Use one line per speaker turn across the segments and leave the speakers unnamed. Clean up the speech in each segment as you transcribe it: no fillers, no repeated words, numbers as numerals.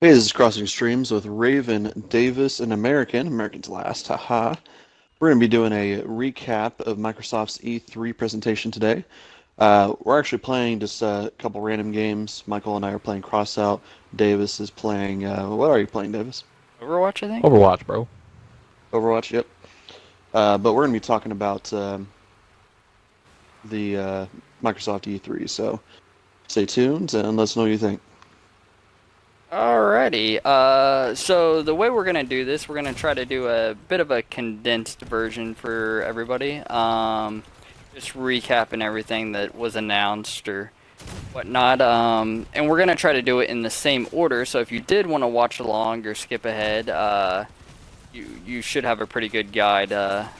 Hey, this is Crossing Streams with Raven, Davis, and American. American's last, haha. We're going to be doing a recap of Microsoft's E3 presentation today. We're actually playing just a couple random games. Michael and I are playing Crossout. Davis is playing, what are you playing, Davis?
Overwatch, I think.
Overwatch, bro.
Overwatch, yep. But we're going to be talking about the Microsoft E3, so stay tuned and let us know what you think.
Alrighty. So the way we're gonna do this, we're gonna try to do a bit of a condensed version for everybody. Just recapping everything that was announced or whatnot. And we're gonna try to do it in the same order. So if you did want to watch along or skip ahead, you should have a pretty good guide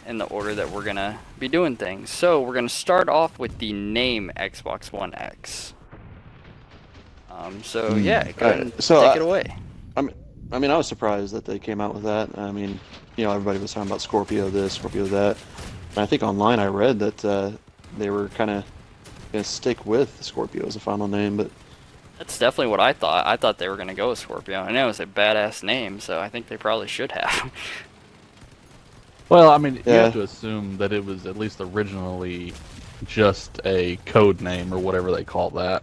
in the order that we're gonna be doing things. So we're gonna start off with the name Xbox One X. So yeah, go ahead and
So,
take it away.
I mean, I was surprised that they came out with that. I mean, everybody was talking about Scorpio this, Scorpio that. And I think online I read that they were kind of going to stick with Scorpio as a final name, but
That's definitely what I thought. I thought they were gonna go with Scorpio. I know it was a badass name, so I think they probably should have.
Well, I mean, you have
yeah,
to assume that it was at least originally just a code name or whatever they call that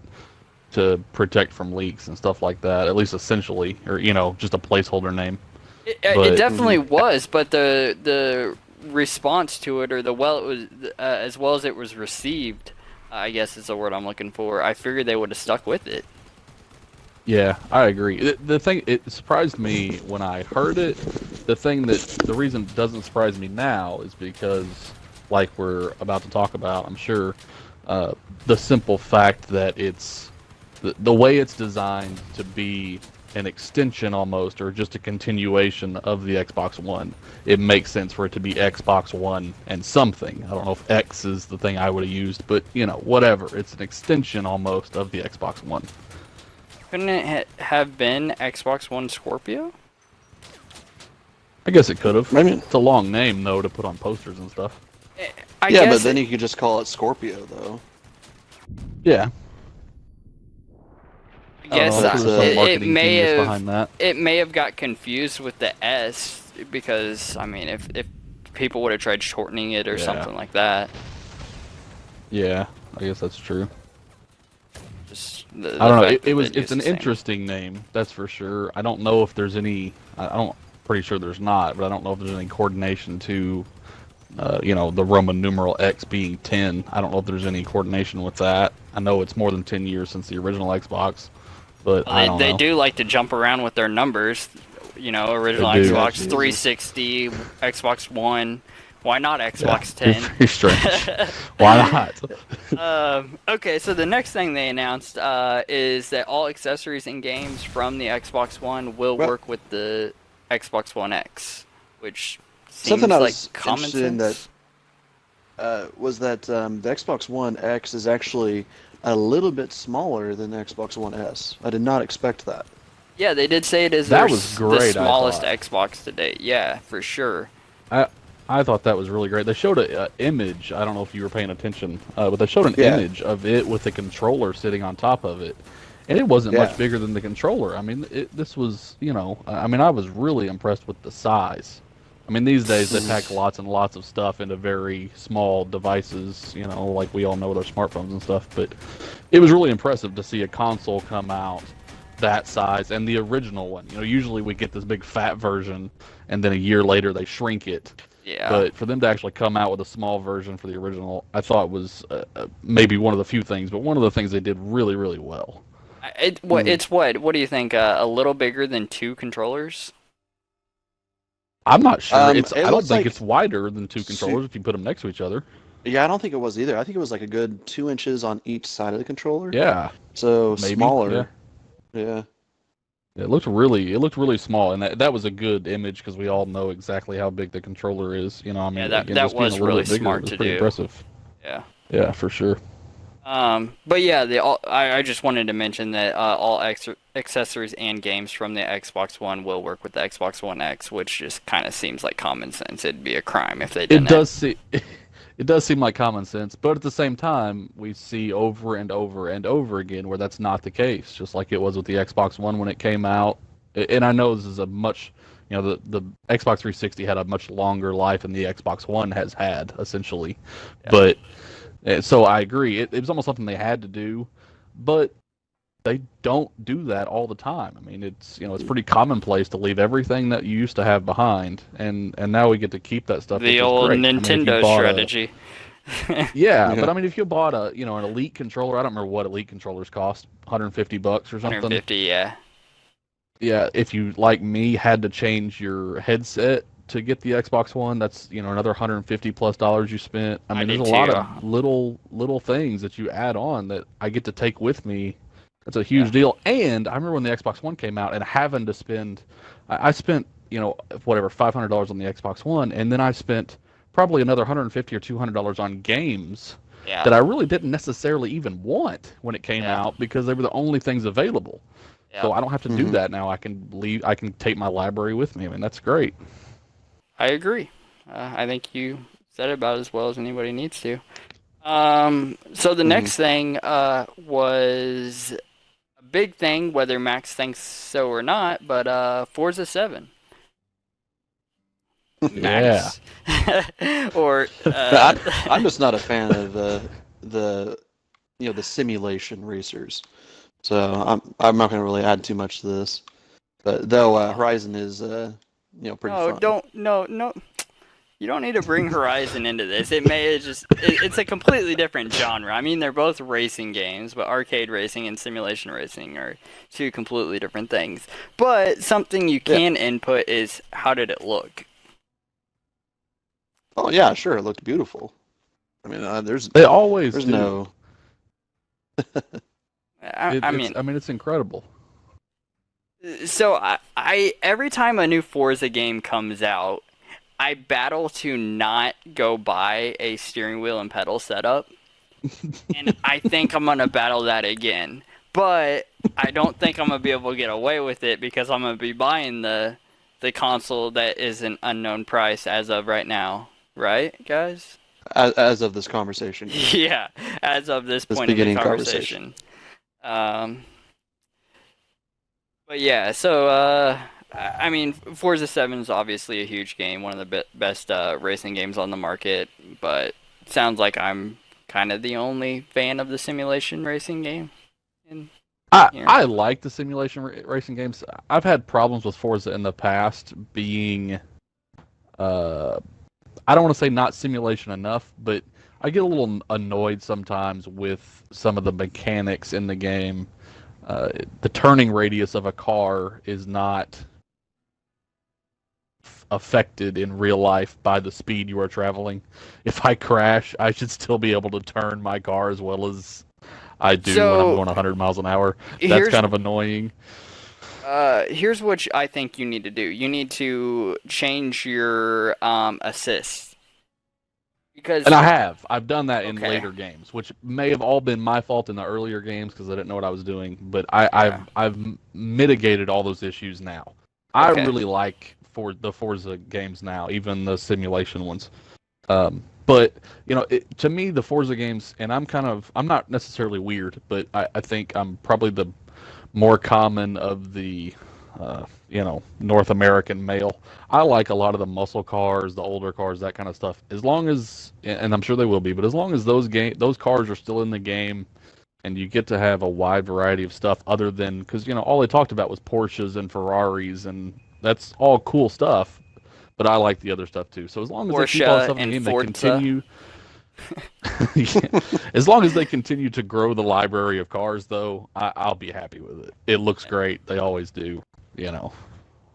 to protect from leaks and stuff like that. At least essentially, or just a placeholder name.
It
But
definitely
hmm
was, but the response to it, or the well it was as well as it was received, I guess is the word I'm looking for. I figured they would have stuck with it.
yeah, I agree. The thing it surprised me when I heard it. The reason it doesn't surprise me now is because, like we're about to talk about, I'm sure, the simple fact that the way it's designed to be an extension almost, or just a continuation of the Xbox One. It makes sense for it to be Xbox One and something. I don't know if X is the thing I would have used, but whatever. It's an extension almost of the Xbox One.
Couldn't it have been Xbox One Scorpio?
I guess it could have.
I mean,
It's a long name though to put on posters and stuff.
I
yeah, but
guess
then you could just call it Scorpio, though.
Yeah,
I
I don't
guess
know if there was some
it
marketing
may
genius
have
behind that.
got confused with the S because I mean if people would have tried shortening it or
Yeah,
something like that,
yeah, I guess that's true.
just
I
the
don't know.
fact that they
It's
use
an
the same.
interesting name, that's for sure. I don't know if there's any. I don't. Pretty sure there's not, but I don't know if there's any coordination to, the Roman numeral X being 10. I don't know if there's any coordination with that. I know it's more than 10 years since the original Xbox, but
Well,
I don't
they
know.
do like to jump around with their numbers.
They
Original
do.
Yeah,
Xbox
Jesus.
360, Xbox One. Why not
Yeah,
Xbox
it's
10?
very strange. Why not?
Okay, so the next thing they announced is that all accessories and games from the Xbox One will
Well,
work with the Xbox One X, which
something
seems
I
like
was
common
interested in that
sense.
was that the Xbox One X is actually a little bit smaller than the Xbox One S. I did not expect that.
Yeah, they did say it is
That was
the
great. I
smallest
thought.
Xbox to date. Yeah, for sure.
I I thought that was really great. They showed a image. I don't know if you were paying attention, but they showed an
Yeah,
image of it with the controller sitting on top of it, and it wasn't
yeah.
much bigger than the controller. I mean, this was, I mean, I was really impressed with the size. I mean, these days they
Mhm.
pack lots and lots of stuff into very small devices, like we all know with our smartphones and stuff. But it was really impressive to see a console come out that size and the original one. Usually we get this big fat version, and then a year later they shrink it.
Yeah.
But for them to actually come out with a small version for the original, I thought was maybe one of the few things, but one of the things they did really, really well.
Mm.
It's what? What do you think? A little bigger than two controllers?
I'm not sure.
It
I don't
looks
think
like
it's wider than two
two.
controllers if you put them next to each other.
Yeah, I don't think it was either. I think it was like a good 2 inches on each side of the controller.
Yeah,
So
maybe. Yeah.
smaller. Yeah.
It looked really small, and that was a good image because we all know exactly how big the controller is. I
Yeah,
mean,
that
again,
that
just being a
was
little
really
bit bigger
smart
was
to
pretty
do.
impressive.
Yeah.
Yeah, for sure.
But yeah, I just wanted to mention that all accessories and games from the Xbox One will work with the Xbox One X, which just kind of seems like common sense. It'd be a crime if they
It
didn't.
does see it does seem like common sense, but at the same time, we see over and over and over again where that's not the case. Just like it was with the Xbox One when it came out, And I know this is a much, the Xbox 360 had a much longer life than the Xbox One has had, essentially.
Yeah.
But so I agree. It was almost something they had to do, but they don't do that all the time. I mean, it's pretty commonplace to leave everything that you used to have behind, and now we get to keep that stuff,
The
which is
old
great. I mean, if you
Nintendo
bought a
strategy.
yeah, but
Yeah.
I mean, if you bought an Elite controller, I don't remember what Elite controllers cost, $150 or something.
150, yeah.
Yeah, if you like me had to change your headset to get the Xbox One, that's another $150+ you spent. I
I
mean, there's
did
a lot
too.
of little things that you add on that I get to take with me. That's a
Yeah.
huge deal. And I remember when the Xbox One came out and having to spend, I spent whatever $500 on the Xbox One, and then I spent probably another 150 or $200 on games
Yeah.
that I really didn't necessarily even want when it came
Yeah.
out because they were the only things available.
Yeah.
So I don't have to do
Hmm.
that now. I can leave. I can take my library with me. I mean, that's great.
I agree. I think you said it about as well as anybody needs to. So the
Hmm.
next thing was a big thing, whether Max thinks so or not, but Forza 7.
Yeah.
Max. Or
I'm just not a fan of the the simulation racers. So I'm not going to really add too much to this. But though
oh,
Horizon is pretty
no,
fun.
no. You don't need to bring Horizon into this. It's a completely different genre. I mean, they're both racing games, but arcade racing and simulation racing are two completely different things. But something you
Yeah.
can input is how did it look?
Oh yeah, sure. It looked beautiful. I mean,
They always
there's
do.
no.
I
It's.
mean,
I mean, it's incredible.
so I every time a new Forza game comes out, I battle to not go buy a steering wheel and pedal setup, and I think I'm gonna battle that again. But I don't think I'm gonna be able to get away with it because I'm gonna be buying the console that is an unknown price as of right now, right, guys?
As of this conversation, yes.
Yeah, as of this
This
point in the
beginning conversation.
conversation. Um, but yeah, so I mean, Forza 7 is obviously a huge game, one of the best racing games on the market. But it sounds like I'm kind of the only fan of the simulation racing game in here.
I like the simulation racing games. I've had problems with Forza in the past being, uh, I don't want to say not simulation enough, but I get a little annoyed sometimes with some of the mechanics in the game. The turning radius of a car is not affected in real life by the speed you are traveling. If I crash, I should still be able to turn my car as well as I do when I'm
So
going 100 miles an hour. That's
here's
kind of annoying.
here's what I think you need to do. You need to change your assist
And
because
I have. I've done that in
okay,
later games, which may have all been my fault in the earlier games because I didn't know what I was doing. But
yeah,
I've mitigated all those issues now. I
okay.
really like for the Forza games now, even the simulation ones. But to me, the Forza games, and I'm not necessarily weird, but I think I'm probably the more common of the North American male. I like a lot of the muscle cars, the older cars, that kind of stuff. As long as, and I'm sure they will be, but as long as those cars are still in the game, and you get to have a wide variety of stuff other than because all they talked about was Porsches and Ferraris, and that's all cool stuff. But I like the other stuff too. So as long as they keep all the
Porsche
stuff in the
and
game, they
Forza.
continue. Yeah. As long as they continue to grow the library of cars, though, I'll be happy with it. It looks great. They always do. You know,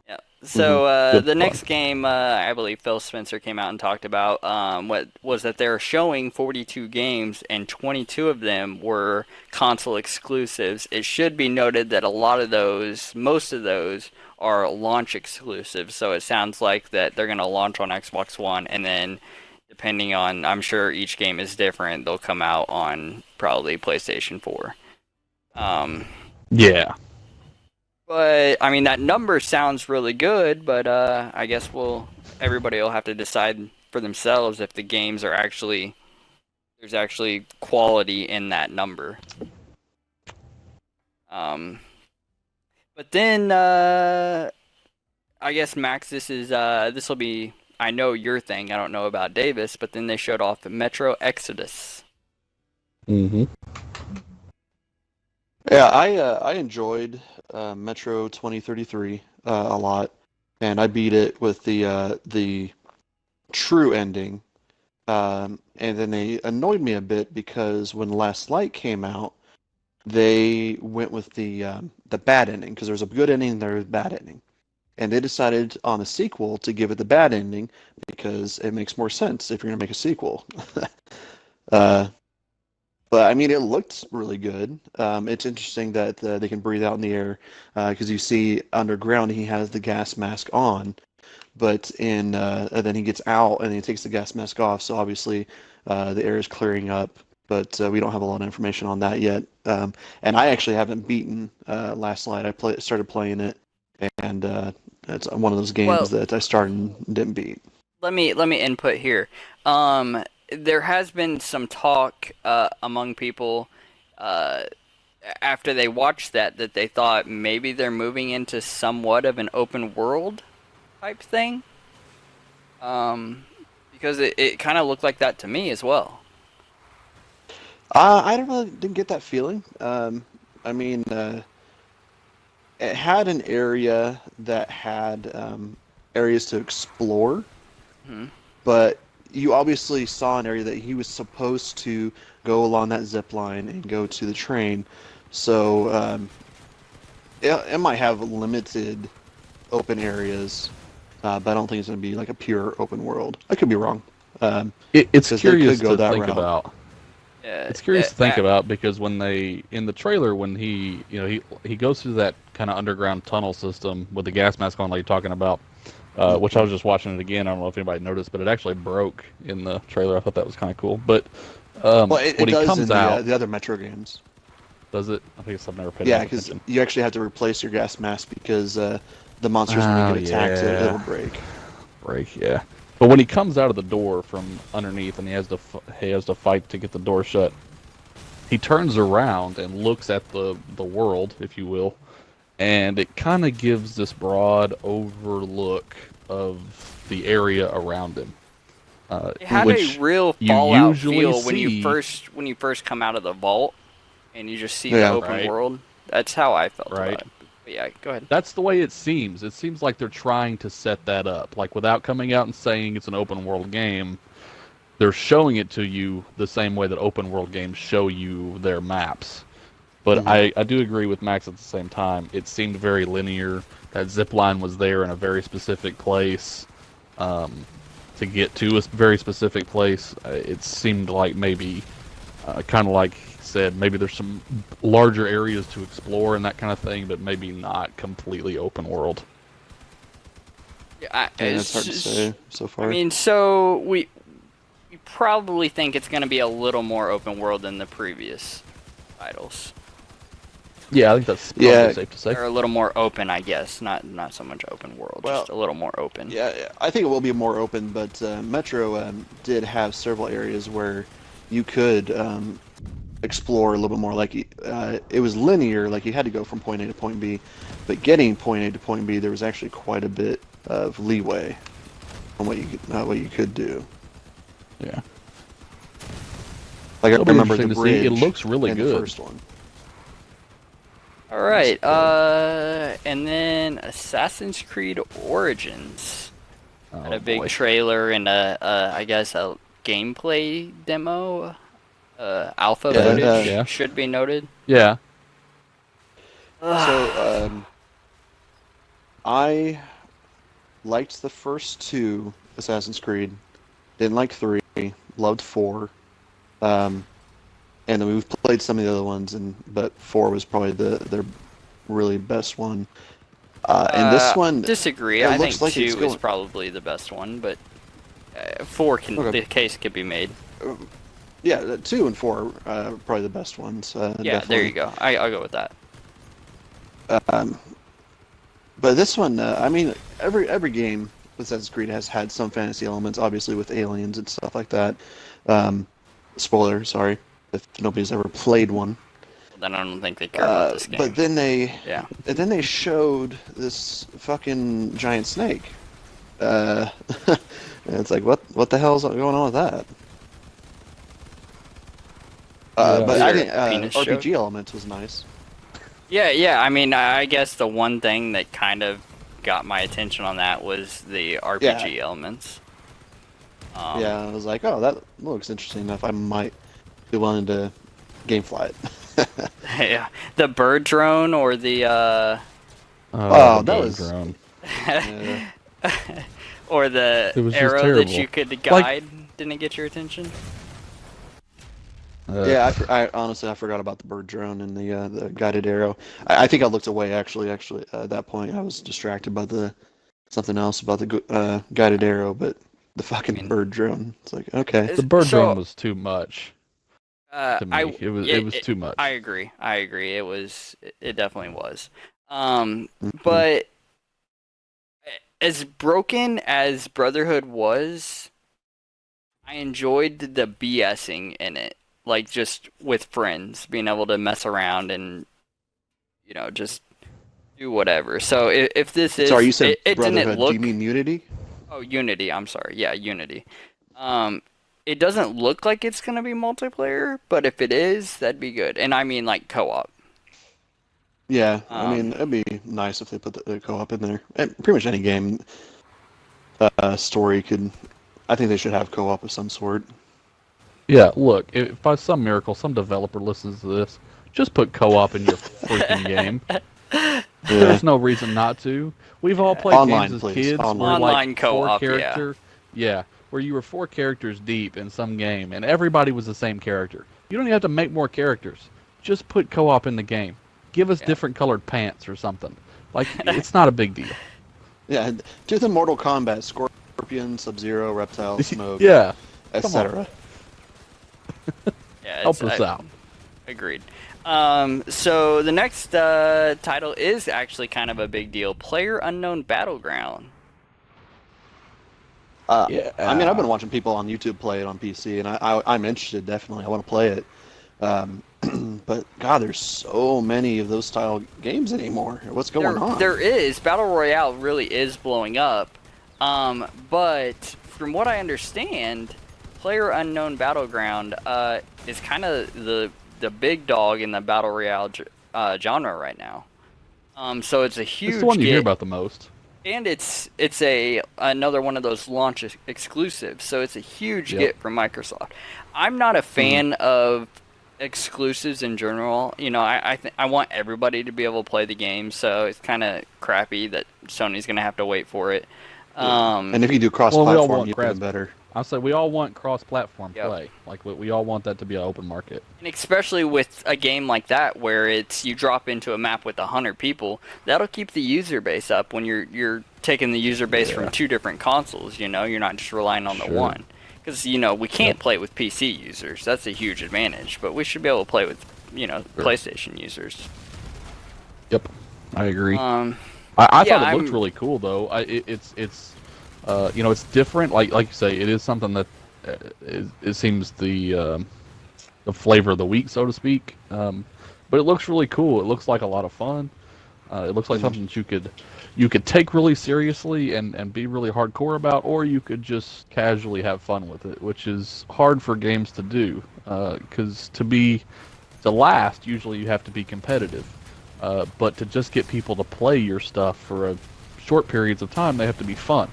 Yeah.
Hmm.
So
good
the
fun.
next game, I believe Phil Spencer came out and talked about what was that they're showing 42 games and 22 of them were console exclusives. It should be noted that a lot of those, most of those, are launch exclusives. So it sounds like that they're going to launch on Xbox One and then depending on, I'm sure each game is different, they'll come out on probably PlayStation 4. Um,
Yeah.
but I mean that number sounds really good, but I guess everybody will have to decide for themselves if the games are actually there's actually quality in that number. Um, But then I guess Max, this will be, I know your thing. I don't know about Davis, but then they showed off Metro Exodus.
Mm-hmm.
Yeah, I enjoyed Metro 2033 a lot, and I beat it with the true ending. And then they annoyed me a bit because when Last Light came out, they went with the bad ending because there's a good ending and there's a bad ending, and they decided on a sequel to give it the bad ending because it makes more sense if you're gonna make a sequel. uh, but I mean, it looked really good. It's interesting that they can breathe out in the air because you see underground he has the gas mask on, but and then he gets out and he takes the gas mask off. So obviously, the air is clearing up, but we don't have a lot of information on that yet. And I actually haven't beaten Last Light. Started playing it, and it's one of those games
Well,
that I started and didn't beat.
let me input here. There has been some talk among people uh, after they watched that they thought maybe they're moving into somewhat of an open world type thing. Um, because it kind of looked like that to me as well.
I don't really didn't get that feeling. I mean, it had an area that had areas to explore,
Hmm.
but you obviously saw an area that he was supposed to go along that zip line and go to the train. So it might have limited open areas, but I don't think it's going to be like a pure open world. I could be wrong,
It's
because they could
curious
go
to
that
think
route.
about.
Yeah,
It's curious to think about because when they in the trailer when he goes through that kind of underground tunnel system with the gas mask on like you're talking about, which I
Mhm.
was just watching it again. I don't know if anybody noticed, but it actually broke in the trailer. I thought that was kind of cool. But
Well, it
when he
does
comes
in
out,
the other Metro games.
does it? I guess I've never paid
Yeah,
enough
because
attention.
you actually have to replace your gas mask because the monsters, when they
Oh
get attacked, it'll
yeah,
break.
break. Yeah, but when he comes out of the door from underneath and he has to fight to get the door shut, he turns around and looks at the world, if you will, and it kind of gives this broad overlook of the area around him,
it had a
which
real
you
Fallout
usually
feel
see.
when you first come out of the vault and you just see the
Yeah.
open
Right,
world. That's how I felt
right.
about it. But yeah, go ahead.
That's the way it seems. It seems like they're trying to set that up, like without coming out and saying it's an open world game. They're showing it to you the same way that open world games show you their maps. But
Hmm.
I do agree with Max at the same time. It seemed very linear. That zip line was there in a very specific place. Um, to get to a very specific place, it seemed like maybe, kind of like he said, maybe there's some larger areas to explore and that kind of thing, but maybe not completely open world.
Yeah,
Yeah, it's hard to say so
I
far.
mean, so we probably think it's going to be a little more open world than the previous titles,
Yeah, I think that's probably
Yeah.
safe to say.
or a little more open, I guess. Not so much open world, just
Well,
a little more open.
yeah, I think it will be more open, but Metro did have several areas where you could explore a little bit more. Like it was linear, like you had to go from point A to point B, but getting point A to point B, there was actually quite a bit of leeway on what you could do.
Yeah,
Like I
it'll be
remember the
interesting to see. It
bridge
looks really
in the
good.
first one.
All
Yes,
right,
it did.
and then Assassin's Creed Origins had
Oh
a big
boy.
trailer and I guess a gameplay demo, alpha
Yeah.
footage
Yeah.
should be noted.
Yeah.
So
Ugh.
I liked the first two Assassin's Creed. Didn't like three. Loved four. Um, and then we've played some of the other ones, and but four was probably their really best one. And this one,
Disagree.
it
I
looks
think
like it's
two is
going.
probably the best one, but four can
Okay.
the case could be made.
Uh, Yeah, two and four are probably the best ones,
Yeah, there you
definitely.
go. I'll go with that.
Um, but this one, I mean, every game with Assassin's Creed has had some fantasy elements, obviously with aliens and stuff like that. Um, Spoiler, sorry, if nobody's ever played one.
Then I don't think they care about this game.
But then
Yeah.
they showed this fucking giant snake. And it's like, what the hell's going on with that?
Yeah.
But
Is
I
there
think
a penis
RPG
joke?
elements was nice.
Yeah. I mean, I guess the one thing that kind of got my attention on that was the RPG elements.
Yeah, I was like, oh, that looks interesting enough. I might be willing to gamefly it.
Yeah. The bird drone or the
Oh,
the
that
bird
was-
drone.
or the
It was just
arrow that
terrible.
you could
Like-
guide didn't get your attention?
Yeah, I honestly I forgot about the bird drone and the guided arrow. I think I looked away actually. At that point, I was distracted by something else about the guided arrow, but the fucking bird drone. It's like, okay.
The bird
So-
drone was too much to me. It was too much.
I agree. It definitely was.
Mhm.
But as broken as Brotherhood was, I enjoyed the BSing in it. Like just with friends, being able to mess around and just do whatever. So if this is
Sorry, you said
it
Brotherhood.
didn't look
Do you mean Unity?
Oh, Unity. I'm sorry. Yeah, Unity. It doesn't look like it's gonna be multiplayer, but if it is, that'd be good. And I mean like co-op.
Yeah, I mean it'd be nice if they put the co-op in there. And pretty much any game story could. I think they should have co-op of some sort.
Yeah, look, if by some miracle some developer listens to this, just put co-op in your freaking game. There's no reason not to. We've all played
Online,
games as
please.
kids where
Online
like
co-op,
four character, where you were 4 characters deep in some game and everybody was the same character. You don't even have to make more characters. Just put co-op in the game. Give us different colored pants or something. Like it's not a big deal.
Yeah, do the Mortal Kombat: Scorpion, Sub-Zero, Reptile, Smoke,
Yeah,
etc.
Yeah,
help us out.
Agreed. So the next title is actually kind of a big deal. Player Unknown Battleground.
Yeah.
I mean, I've been watching people on YouTube play it on PC, and I'm interested. Definitely, I want to play it. But God, there's so many of those style games anymore. What's going on?
There is. Battle Royale really is blowing up. But from what I understand, Player Unknown Battleground is kind of the big dog in the Battle Royale genre right now. So it's a huge
It's the one you hear
get,
about the most.
and it's another one of those launch exclusives. So it's a huge
Yep.
get from Microsoft. I'm not a fan of exclusives in general. I want everybody to be able to play the game, so it's kind of crappy that Sony's gonna have to wait for it.
And if you do
we all
cross-platform,
want
even better.
I'll say we all want cross-platform
Yep.
play. Like we all want that to be an open market.
And especially with a game like that where it's you drop into a map with 100 people, that'll keep the user base up when you're taking the user base from 2 different consoles. You're not just relying on the
Sure.
one. Because we can't play with PC users. That's a huge advantage. But we should be able to play with PlayStation users.
Yep, I agree.
Um,
I
yeah,
thought it looked
I'm-
really cool though. It's it's different. Like you say, it is something that it seems the flavor of the week, so to speak. But it looks really cool. It looks like a lot of fun. It looks like something that you could take really seriously and be really hardcore about, or you could just casually have fun with it, which is hard for games to do. Because to last, usually you have to be competitive. But to just get people to play your stuff for short periods of time, they have to be fun.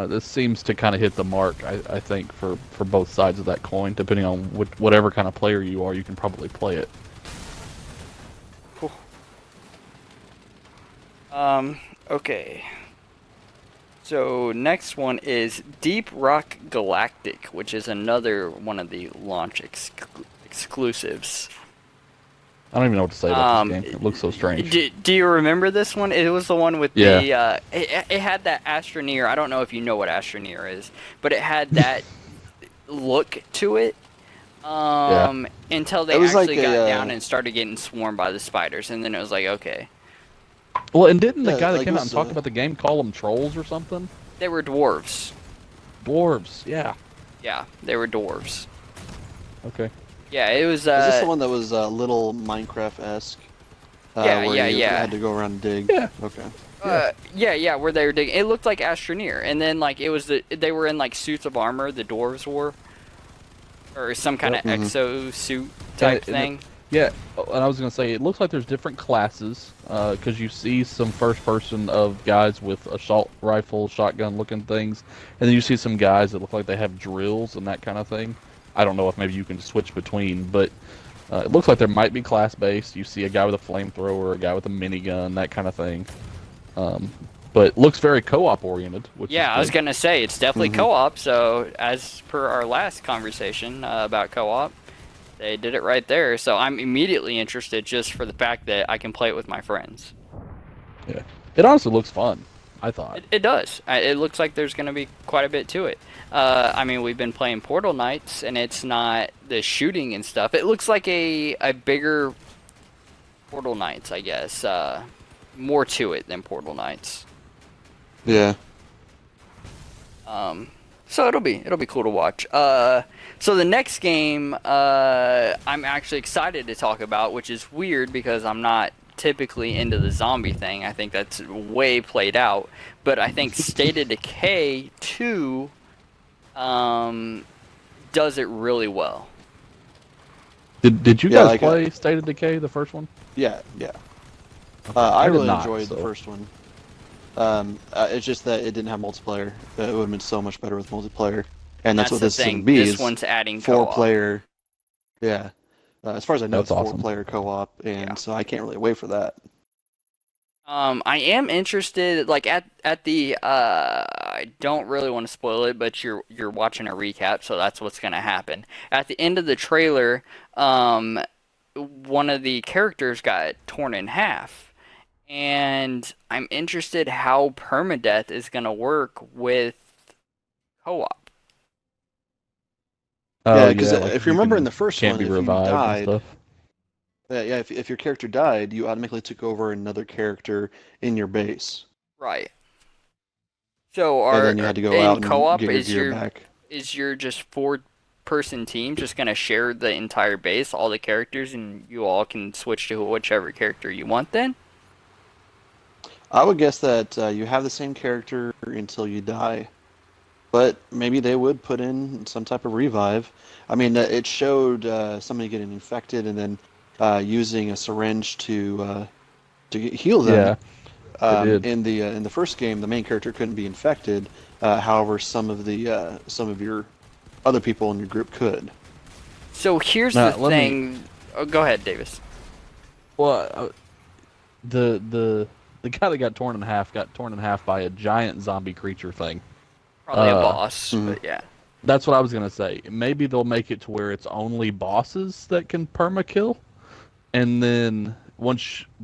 This seems to kind of hit the mark, I think, for both sides of that coin. Depending on whatever kind of player you are, you can probably play it.
Okay. So next one is Deep Rock Galactic, which is another one of the launch exclusives.
I don't even know what to say about this game. It looks so strange.
Do you remember this one? It was the one with
Yeah.
it had that Astroneer. I don't know if you know what Astroneer is, but it had that look to it. Until they
It was
actually
like
got down and started getting swarmed by the spiders, and then it was like, okay.
Well, and didn't the
Yeah,
guy that
like
came
it
out and
was,
talked about the game call them trolls or something?
They were dwarves.
Dwarves, yeah.
Yeah, they were dwarves.
Okay.
Yeah, it was.
Is this the one that was little Minecraft-esque?
Yeah,
Where
yeah,
you
yeah.
had to go around and dig?
Yeah.
Okay.
Yeah, where they were digging. It looked like Astroneer, and then like it was they were in like suits of armor, the dwarves wore, or some kind of
Yep.
exo suit type thing.
Yeah, and I was gonna say it looks like there's different classes because you see some first person of guys with assault rifle, shotgun looking things, and then you see some guys that look like they have drills and that kind of thing. I don't know if maybe you can switch between, but it looks like there might be class based. You see a guy with a flamethrower, a guy with a minigun, that kind of thing. But it looks very co-op oriented, which
Yeah,
is
I was
good.
gonna say it's definitely co-op. So as per our last conversation about co-op, they did it right there. So I'm immediately interested just for the fact that I can play it with my friends.
Yeah, it honestly looks fun. I thought.
It does. It looks like there's going to be quite a bit to it. I mean, we've been playing Portal Knights, and it's not the shooting and stuff. It looks like a bigger Portal Knights, I guess. More to it than Portal Knights.
Yeah.
So it'll be cool to watch. So the next game I'm actually excited to talk about, which is weird because I'm not typically into the zombie thing. I think that's way played out. But I think State of Decay 2 does it really well.
Did you
Yeah,
guys
like,
play State of Decay, the first one?
Yeah.
Okay.
I
did
really
not,
enjoyed the
so-
first one. It's just that it didn't have multiplayer. It would have been so much better with multiplayer, and that's what
the
this is
thing.
going to be.
This
is
one's adding co-op.
4-player. Yeah. As far as I know,
That's
it's
awesome.
4-player co-op, and
Yeah.
so I can't really wait for that.
I am interested, like at the I don't really want to spoil it, but you're watching a recap, so that's what's gonna happen. At the end of the trailer, one of the characters got torn in half, and I'm interested how permadeath is gonna work with co-op.
Oh
Yeah, because
yeah, like
if you remember in the first
can't
one,
be
if you
revived and
died,
stuff.
if your character died, you automatically took over another character in your base,
Right. So
and then you had to go
in
out and
co-op
get your gear back.
is your just four-person team just gonna share the entire base, all the characters, and you all can switch to whichever character you want then?
I would guess that you have the same character until you die, but maybe they would put in some type of revive. I mean, it showed somebody getting infected and then using a syringe to heal them.
Yeah, it did.
In the first game, the main character couldn't be infected. However, some of your other people in your group could.
So here's
Now,
the
let me-
thing. Oh, go ahead, Davis.
Well, the guy that got torn in half by a giant zombie creature thing.
Probably a
Uh,
boss,
mhm.
but yeah.
That's what I was gonna say. Maybe they'll make it to where it's only bosses that can permakill, and then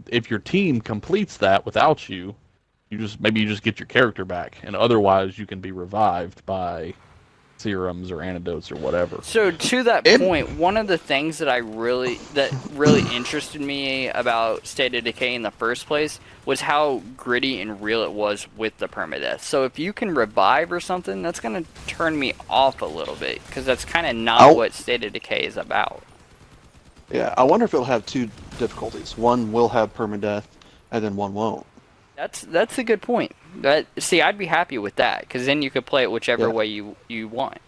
if your team completes that without you, you just get your character back, and otherwise you can be revived by serums or antidotes or whatever.
So to that
It-
point, one of the things that really interested me about State of Decay in the first place was how gritty and real it was with the permadeath. So if you can revive or something, that's gonna turn me off a little bit because that's kind of not
I'll-
what State of Decay is about.
Yeah, I wonder if it'll have two difficulties. One will have permadeath, and then one won't.
That's a good point. See, I'd be happy with that because then you could play it whichever
Yeah.
way you want.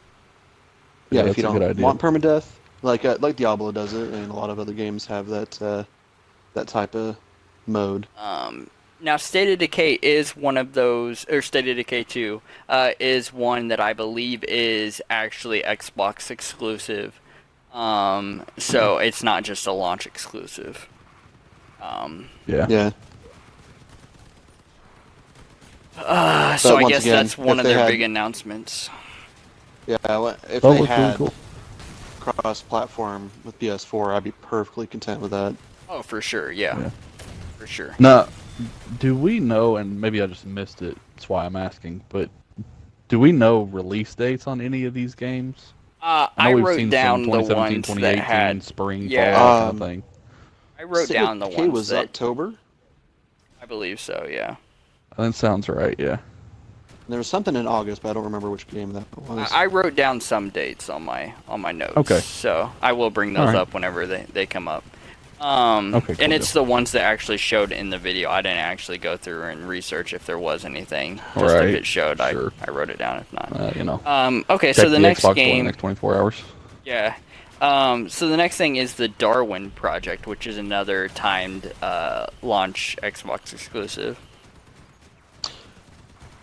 Yeah, if
that's
you
a good
don't
idea.
want permadeath, like Diablo does it, and a lot of other games have that type of mode.
Now, State of Decay is one of those, or State of Decay 2 is one that I believe is actually Xbox exclusive. So it's not just a launch exclusive.
Yeah.
Yeah.
So I
once
guess
again,
that's one
if
of
they
their
had-
big announcements.
Yeah, if
That
they
looks really
had
cool.
cross-platform with PS4, I'd be perfectly content with that.
Oh, for sure, yeah.
Yeah.
For sure.
Now, do we know? And maybe I just missed it. That's why I'm asking. But do we know release dates on any of these games?
I
know we've
wrote
seen
down
some
the
2017,
ones that
2018,
had.
spring,
Yeah.
fall, that kind of thing.
I wrote
State
down
of
the
Decay
ones
was
that
October.
I believe so. Yeah.
That sounds right. Yeah.
There was something in August, but I don't remember which game that was.
I wrote down some dates on my notes.
Okay.
So I will bring those
All right.
up whenever they come up.
Okay, cool
And it's
deal.
the ones that actually showed in the video. I didn't actually go through and research if there was anything. Just
Right,
if it showed,
sure.
I wrote it down. If not,
You know,
okay.
check
So the
the
next
Xbox for the
game,
next 24 hours.
yeah. So the next thing is the Darwin Project, which is another timed launch Xbox exclusive.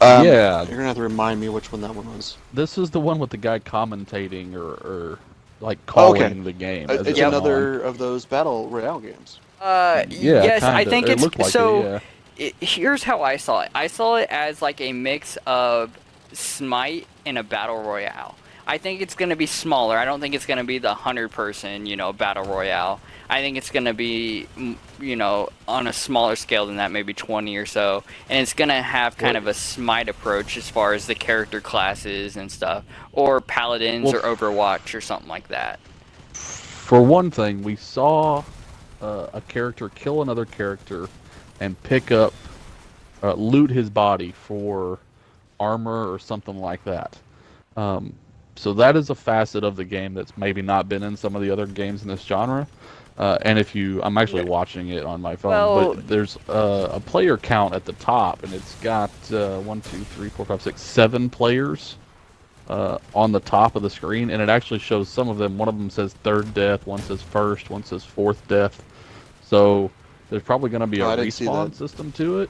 Yeah.
You're gonna have to remind me which one that one was.
This is the one with the guy commentating or like
Oh, okay.
calling the game. As
It's
it went
another of those battle royale games.
Yeah,
Yes, I
kinda.
think
It
it's
looked like
so.
it,
Here's how I saw it. I saw it as like a mix of Smite and a battle royale. I think it's gonna be smaller. I don't think it's gonna be the 100-person, battle royale. I think it's gonna be, on a smaller scale than that, maybe 20 or so. And it's gonna have kind of a Smite approach as far as the character classes and stuff, or Paladins
Well,
or Overwatch or something like that.
For one thing, we saw a character kill another character and pick up, loot his body for armor or something like that. So that is a facet of the game that's maybe not been in some of the other games in this genre. And I'm actually watching it on my phone,
Well-
but there's a player count at the top, and it's got 1, 2, 3, 4, 5, 6, 7 players on the top of the screen, and it actually shows some of them. One of them says third death, one says first, one says fourth death. So there's probably going to be
I
a
didn't see
respawn
that.
system to it.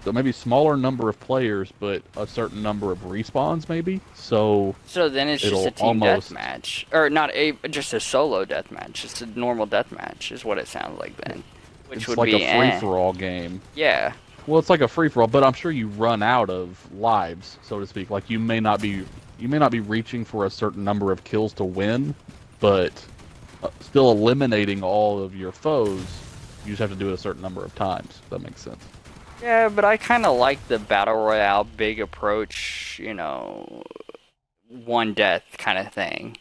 So maybe smaller number of players, but a certain number of respawns, maybe. So
then it's just
it'll
a team
almost-
deathmatch, or not just a solo deathmatch. Just a normal deathmatch is what it sounds like then, which
it's
would
like
be
a free-for-all game.
Yeah,
Well, it's like a free-for-all, but I'm sure you run out of lives, so to speak. Like you may not be reaching for a certain number of kills to win, but still eliminating all of your foes. You just have to do it a certain number of times. If that makes sense.
yeah. But I kind of like the battle royale big approach. One death kind of thing.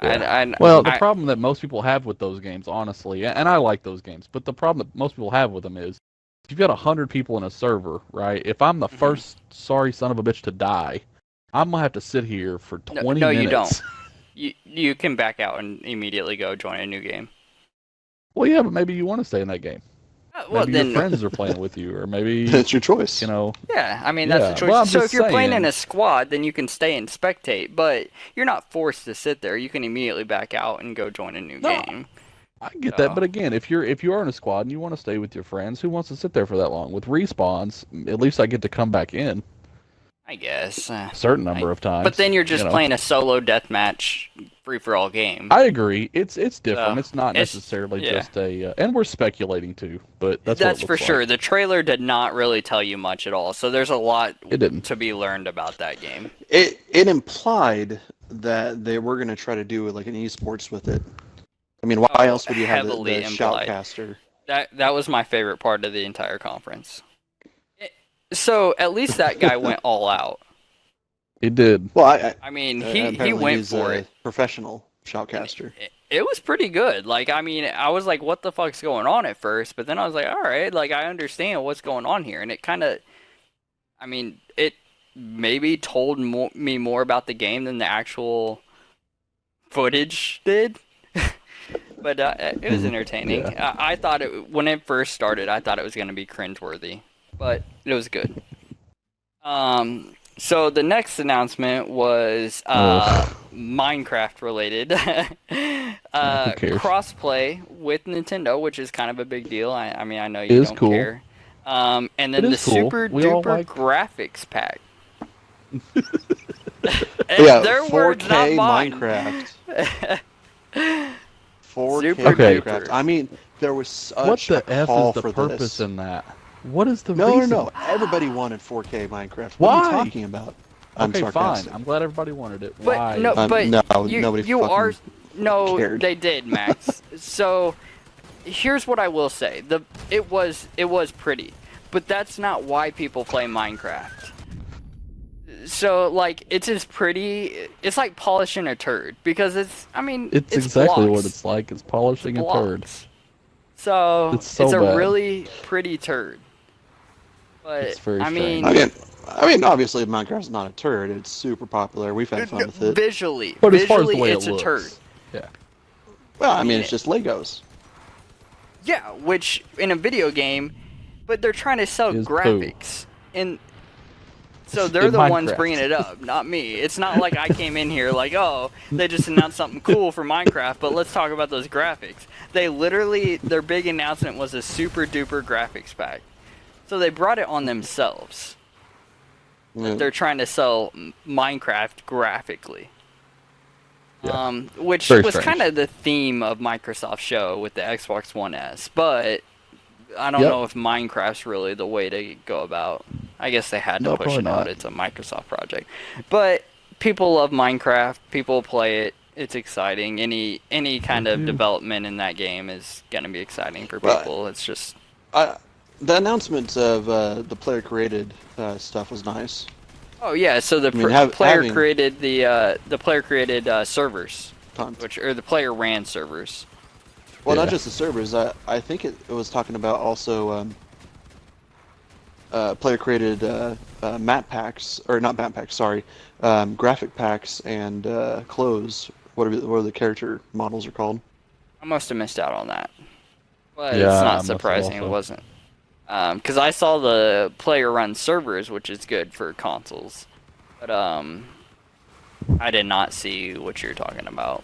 Well, the problem that most people have with those games, honestly, and I like those games, but the problem that most people have with them is, if you've got 100 people in a server, right? If I'm the first sorry son of a bitch to die, I'm gonna have to sit here for 20
no,
minutes.
you don't. You can back out and immediately go join a new game.
Well, yeah, but maybe you want to stay in that game.
Well,
Maybe
then,
your friends are playing with you, or maybe
It's your choice.
yeah, I mean, that's
Yeah,
the choice.
well, I'm
So
just
if you're playing in
saying.
a squad, then you can stay and spectate, but you're not forced to sit there. You can immediately back out and go join a new
No,
game.
I get that, but again, if you are in a squad and you want to stay with your friends, who wants to sit there for that long? With respawns, at least I get to come back in
I guess.
a certain number of times.
But then you're just
you know.
playing a solo deathmatch free-for-all game.
I agree. It's different.
So,
It's not
it's-
necessarily
yeah.
just a, and we're speculating too. But that's what it
for
looks
sure.
like.
The trailer did not really tell you much at all, so there's a lot
It didn't.
to be learned about that game.
It implied that they were gonna try to do like an esports with it. I mean, why
Oh,
else would you have the
heavily implied.
shoutcaster?
That was my favorite part of the entire conference. So at least that guy went all out.
It did.
Well, I
I mean, he
apparently
went
he's
for
a
it.
professional shoutcaster.
It was pretty good. Like, I mean, I was like, what the fuck's going on at first? But then I was like, all right, like, I understand what's going on here. And it kind of, I mean, it maybe told me more about the game than the actual footage did. But it was entertaining.
Yeah.
I thought when it first started, I thought it was going to be cringeworthy. But it was good. So the next announcement was Minecraft related.
cares?
Crossplay with Nintendo, which is kind of a big deal. I mean, I know
It
you
is
don't
cool.
care. And then
It
the
is cool.
super
We all
duper
like-
graphics pack.
Yeah,
Their words, not
4K
mine.
Minecraft. 4K
Super
Okay.
Minecraft. I mean, there was such
What the
a
f
call
is the
for
purpose
this.
in that? What is the
No,
reason?
no. Everybody wanted 4K Minecraft. What are
Why?
you talking about? I'm
Okay,
sarcastic.
fine. I'm glad everybody wanted it.
But
Why?
no, but
no,
you,
nobody
you are
fucking
no,
cared.
they did, Max. So here's what I will say: it was pretty, but that's not why people play Minecraft. So like, it's as pretty. It's like polishing a turd because it's. I mean,
It's exactly
blocks.
what it's like. It's polishing a turd.
Blocks. So
It's so
a
bad.
really pretty turd. But
It's very
I
strange.
mean,
I mean, obviously Minecraft's not a turd. It's super popular. We've had fun with it.
visually,
But as far as the way
it's
it
a turd.
looks, yeah.
Well, I
I
mean,
mean,
it's just Legos.
Yeah, which in a video game, but they're trying to sell
Is poo.
graphics, and so they're
In
the ones
Minecraft.
bringing it up, not me. It's not like I came in here like, oh, they just announced something cool for Minecraft, but let's talk about those graphics. They literally, their big announcement was a super duper graphics pack, so they brought it on themselves.
Yeah.
They're trying to sell Minecraft graphically.
Yeah.
Which
Very
was
strange.
kind of the theme of Microsoft's show with the Xbox One S, but I don't
Yep.
know if Minecraft's really the way to go about. I guess they had to
No,
push
probably
it out.
not.
It's a Microsoft project, but people love Minecraft. People play it. It's exciting. Any kind of
do.
development in that game is gonna be exciting for
Well,
people. It's just
The announcement of the player created stuff was nice.
yeah. So the
I mean,
player
having
created the player created servers,
tons.
or the player ran servers.
Well,
Yeah.
not just the servers. I think it was talking about also player created map packs, or not map packs. Sorry, graphic packs and clothes. What are the character models are called?
I must have missed out on that, but
Yeah,
it's
I
not
must have
surprising it
also.
wasn't. Because I saw the player-run servers, which is good for consoles, but I did not see what you're talking about.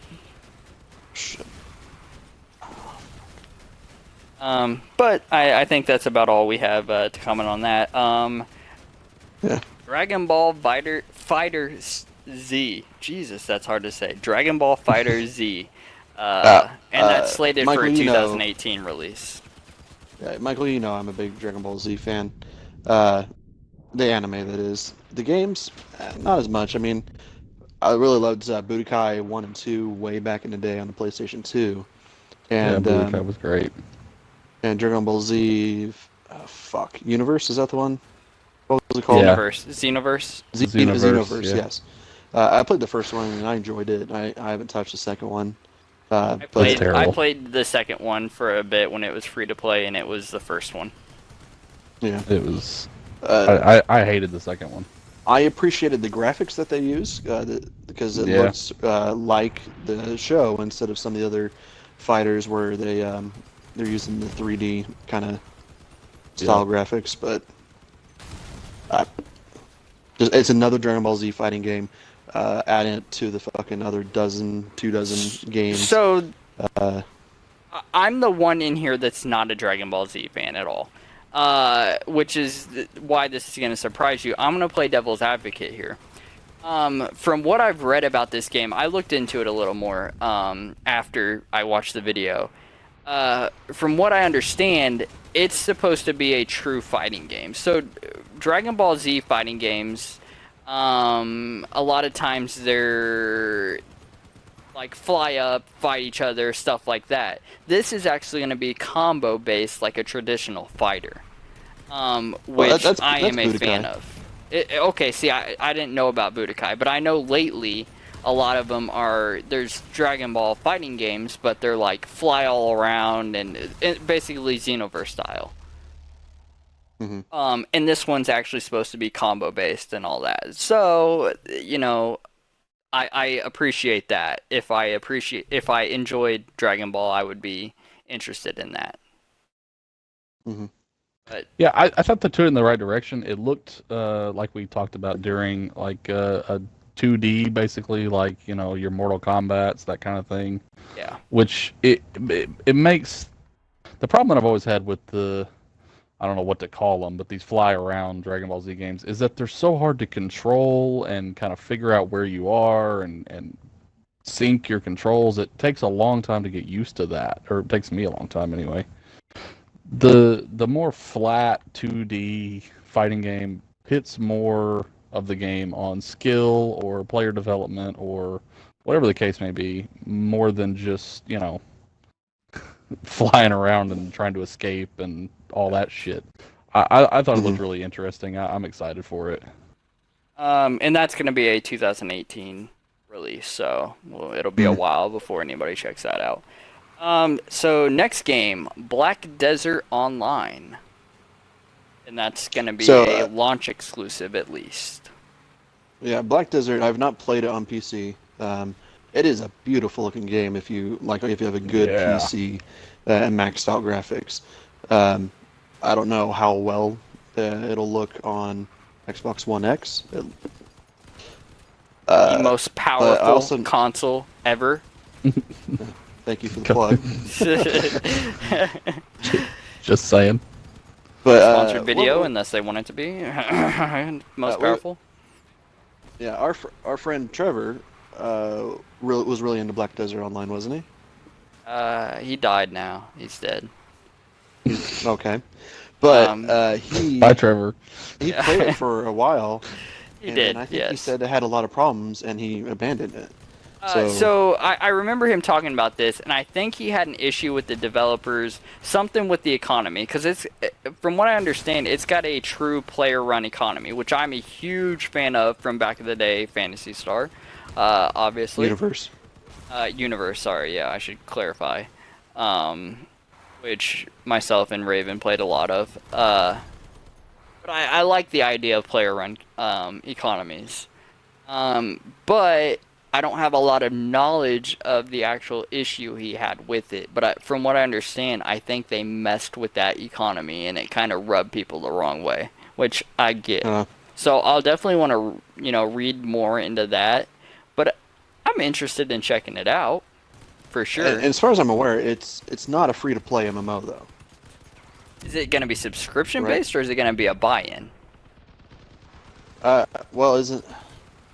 Shit.
But I think that's about all we have to comment on that.
Yeah.
Dragon Ball Fighter Z. Jesus, that's hard to say. Dragon Ball Fighter Z. And that's slated for
Michael,
a
you know-
2018 release.
Yeah, Michael, you know I'm a big Dragon Ball Z fan. The anime, that is. The games, not as much. I mean, I really loved Budokai 1 and 2 way back in the day on the PlayStation 2.
Yeah,
And
Budokai was great.
and Dragon Ball Z, Universe, is that the one? What was it called?
Yeah.
Xenoverse.
Xenoverse,
yeah.
yes. I played the first one and I enjoyed it. I haven't touched the second one.
I
But
terrible.
played the second one for a bit when it was free to play, and it was the first one.
yeah,
It was.
uh,
I hated the second one.
I appreciated the graphics that they use because it
Yeah.
looks like the show instead of some of the other fighters where they're using the 3D kind of style graphics. But it's another Dragon Ball Z fighting game. Add it to the fucking other 2 dozen games.
So
Uh,
I'm the one in here that's not a Dragon Ball Z fan at all, which is why this is going to surprise you. I'm going to play devil's advocate here. From what I've read about this game, I looked into it a little more after I watched the video. From what I understand, it's supposed to be a true fighting game. So Dragon Ball Z fighting games, a lot of times they're like fly up, fight each other, stuff like that. This is actually going to be combo based like a traditional fighter, which
that's
I am a
Budokai.
fan of. Okay, see, I didn't know about Budokai, but I know lately a lot of them there's Dragon Ball fighting games, but they're like fly all around and basically Xenoverse style.
Mhm.
And this one's actually supposed to be combo based and all that. So, you know, I appreciate that. If I enjoyed Dragon Ball, I would be interested in that.
Mhm.
But
Yeah, I thought they took it in the right direction. It looked like we talked about during like a 2D, basically, like your Mortal Kombat's, that kind of thing.
yeah,
Which it makes the problem that I've always had with I don't know what to call them, but these fly around Dragon Ball Z games is that they're so hard to control and kind of figure out where you are and sync your controls. It takes a long time to get used to that, or it takes me a long time anyway. The more flat 2D fighting game hits more of the game on skill or player development or whatever the case may be, more than just, flying around and trying to escape and all that shit. I thought it looked really interesting. I'm excited for it.
and that's going to be a 2018 release, so it'll be a while before anybody checks that out. So next game, Black Desert Online. And that's going to be
So,
a launch exclusive at least.
yeah, Black Desert. I've not played it on PC. It is a beautiful looking game if you if you have a good
Yeah.
PC and maxed out graphics. Um, I don't know how well it'll look on Xbox One X.
The most
But I
powerful
also
console ever.
thank you for the plug.
Just saying.
But
Sponsored video, unless they want it to be. Most powerful.
Yeah, our friend Trevor was really into Black Desert Online, wasn't he?
He died now. He's dead.
Okay, but
Bye, Trevor.
he played it for a while,
He
and
did,
then I think he
yes.
said it had a lot of problems, and he abandoned it.
So I remember him talking about this, and I think he had an issue with the developers, something with the economy, because it's, from what I understand, it's got a true player-run economy, which I'm a huge fan of from back in the day, Phantasy Star, obviously. Universe, sorry, yeah, I should clarify. Which myself and Raven played a lot of. But I like the idea of player-run economies. But I don't have a lot of knowledge of the actual issue he had with it. But from what I understand, I think they messed with that economy and it kind of rubbed people the wrong way, which I get. So I'll definitely want to, read more into that. But I'm interested in checking it out, for sure.
And as far as I'm aware, it's not a free-to-play MMO though.
Is it going to be subscription-based, or is it going to be a buy-in?
Well, isn't...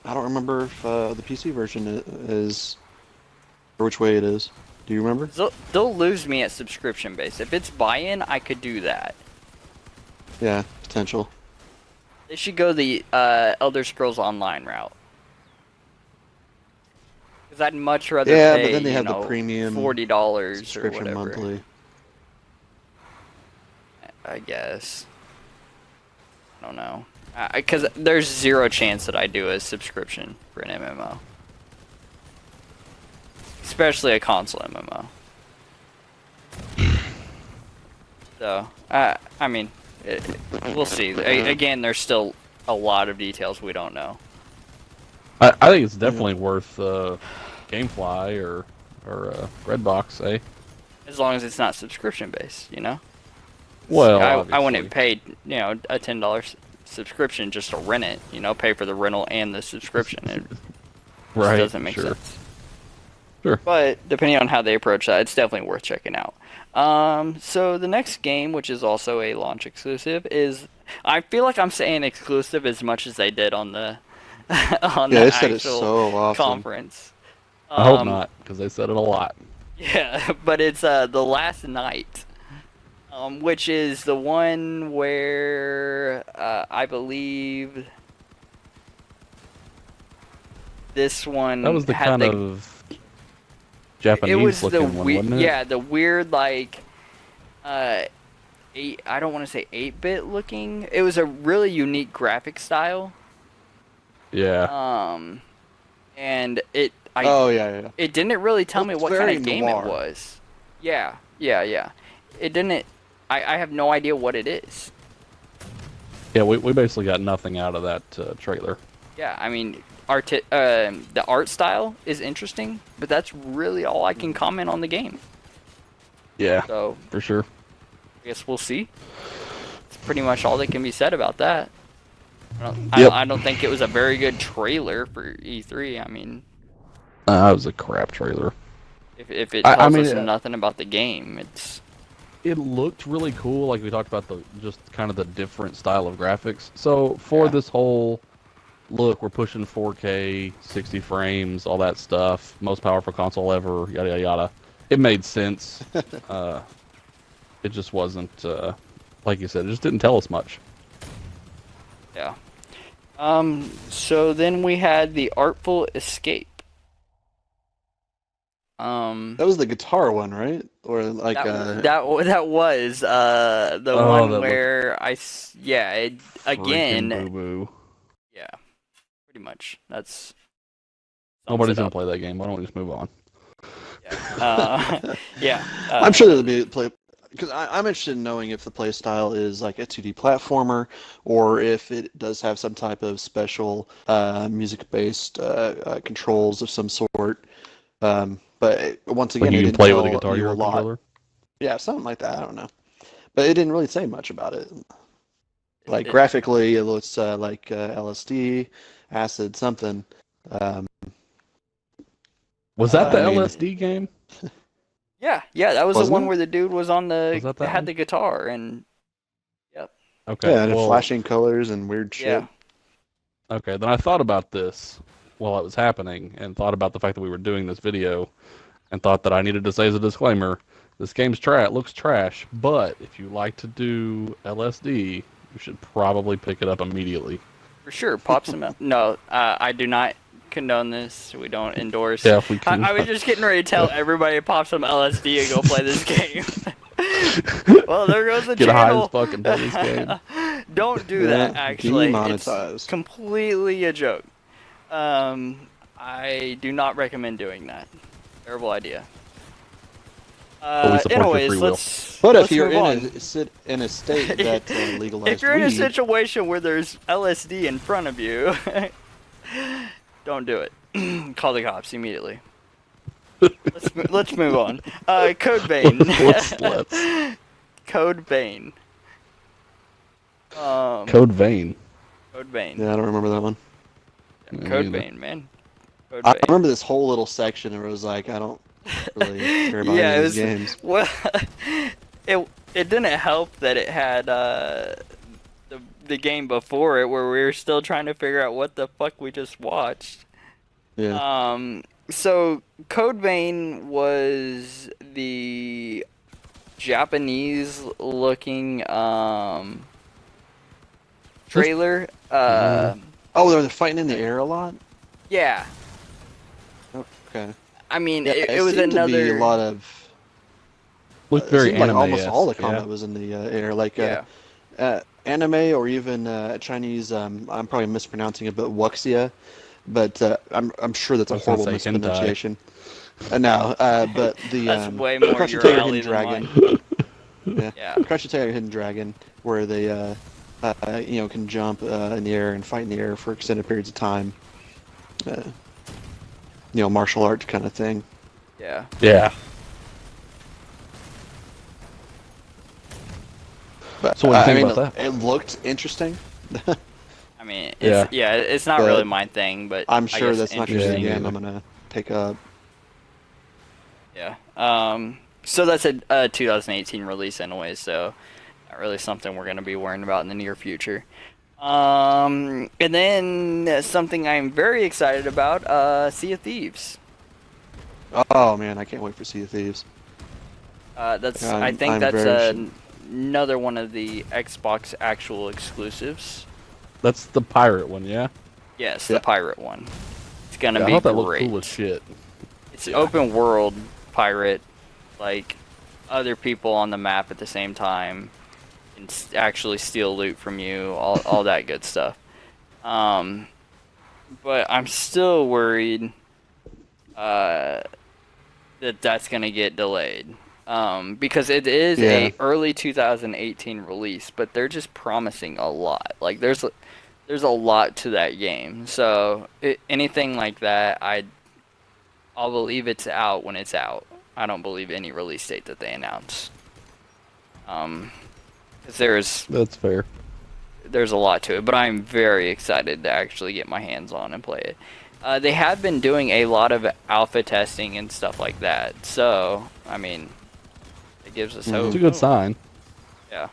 I don't remember if the PC version is, or which way it is. Do you remember?
They'll lose me at subscription base. If it's buy-in, I could do that.
Yeah, potential.
They should go the Elder Scrolls Online route. Because I'd much rather pay,
but then they have the premium
$40
subscription
or whatever.
monthly.
I guess. I don't know. Because there's zero chance that I do a subscription for an MMO. Especially a console MMO. So, I mean, we'll see. Again, there's still a lot of details we don't know.
I think it's definitely worth GameFly or Redbox, eh?
As long as it's not subscription based,
Well,
I wouldn't pay, a $10 subscription just to rent it, pay for the rental and the subscription. It
right,
doesn't make sense.
Sure.
But depending on how they approach that, it's definitely worth checking out. So the next game, which is also a launch exclusive, is, I feel like I'm saying exclusive as much as they did on the
they said it so often.
conference.
I hope not, because they said it a lot.
Yeah, but it's The Last Night. Which is the one where I believe this one.
That was the kind of Japanese-looking one, wasn't it?
Yeah, the weird I don't want to say 8-bit looking. It was a really unique graphic style.
Yeah.
And it.
Yeah.
It didn't really tell me what kind of game
noir.
it was. Yeah. It didn't. I have no idea what it is.
Yeah, we basically got nothing out of that trailer.
Yeah, I mean, the art style is interesting, but that's really all I can comment on the game.
Yeah,
so
for sure.
I guess we'll see. It's pretty much all that can be said about that. I don't think it was a very good trailer for E3. I mean,
that was a crap trailer.
If it tells us nothing about the game,
it looked really cool, like we talked about just kind of the different style of graphics. So for this whole look, we're pushing 4K, 60 frames, all that stuff, most powerful console ever, yada yada yada. It made sense. It just wasn't, like you said, it just didn't tell us much.
Yeah. So then we had the Artful Escape.
That was the guitar one, right? Or like
that was the one where again.
Boo-boo.
Yeah, pretty much. That's
nobody's gonna play that game. Why don't we just move on?
Yeah.
I'm sure there'll be because I'm interested in knowing if the play style is like a 2D platformer or if it does have some type of special music-based controls of some sort. But once
Like
again,
you
it
can
didn't
play with a
tell
Guitar
you a
Hero
lot.
controller.
Yeah, something like that. I don't know. But it didn't really say much about it. Like
It,
graphically, it looks like LSD, acid, something. Um,
Was that
I
the
mean,
LSD game?
yeah, that was the
wasn't
one
it?
where the dude was on
Was
the
that that
had
one?
the guitar and yep,
Okay.
Yeah, and
Well,
flashing colors and weird
yeah,
shit.
okay. Then I thought about this while it was happening, and thought about the fact that we were doing this video, and thought that I needed to say as a disclaimer, this game's looks trash, but if you like to do LSD, you should probably pick it up immediately.
for sure. Pop some. No, I do not condone this. We don't endorse.
Definitely
I was
cannot.
just getting ready to tell everybody to pop some LSD and go play this game. Well, there goes the
Get high as
channel.
fuck and play this game.
Don't do
Yeah,
that. Actually, it's
demonetized.
completely a joke. I do not recommend doing that. Terrible idea.
But we support your
Anyways,
free will.
But if
let's
you're
move on.
in a state that
If
legalized
you're in a
weed,
situation where there's LSD in front of you, don't do it. Call the cops immediately. Let's move on. Code Vein.
let's
Code Vein.
Code Vein.
Code Vein.
yeah, I don't remember that one.
Me
Code
neither.
Vein, man. Code
I
Vein.
remember this whole little section where it was like, I don't really care about
Yeah,
any
it
of
was
these games.
well. It didn't help that it had the game before it where we were still trying to figure out what the fuck we just watched.
Yeah.
So Code Vein was the Japanese looking trailer.
Oh, they're fighting in the air a lot?
Yeah.
Okay.
I mean,
Yeah,
it was
seemed to be
another.
a lot of.
Looked
It
very
seemed like almost
anime-esque,
all the
yeah?
combat was in the air, like
Yeah.
anime or even Chinese. I'm probably mispronouncing it, but wuxia. But I'm sure that's
I
a
was gonna
horrible
say hentai.
mispronunciation. No, but the
That's way more
Crouch
your
Tiger
alley
Hidden
than
Dragon.
mine.
Yeah,
Yeah.
Crouch Tiger Hidden Dragon, where they can jump in the air and fight in the air for extended periods of time. Uh, martial arts kind of thing.
Yeah.
Yeah.
But
So what do you
I
think
mean,
about that?
it looked interesting.
I mean,
Yeah.
it's not
But
really my thing, but
I'm
I
sure
guess
that's not going to be a
interesting.
game I'm gonna pick up.
Yeah. So that's a 2018 release anyway, so not really something we're gonna be worrying about in the near future. And then something I'm very excited about, Sea of Thieves.
Oh man, I can't wait for Sea of Thieves.
I think
I'm
that's
very interested.
another one of the Xbox actual exclusives.
That's the pirate one, yeah?
Yes,
Yeah.
the pirate one. It's gonna
Yeah, I
be
thought that looked
great.
cool as shit.
It's open world pirate, like other people on the map at the same time, and actually steal loot from you, all that good stuff. But I'm still worried that that's gonna get delayed. Because it is
Yeah.
a early 2018 release, but they're just promising a lot. Like there's a lot to that game. So anything like that, I'll believe it's out when it's out. I don't believe any release date that they announce. 'Cause
That's fair.
there's a lot to it, but I'm very excited to actually get my hands on and play it. They have been doing a lot of alpha testing and stuff like that, so I mean, it gives us hope.
It's a good sign.
Yeah.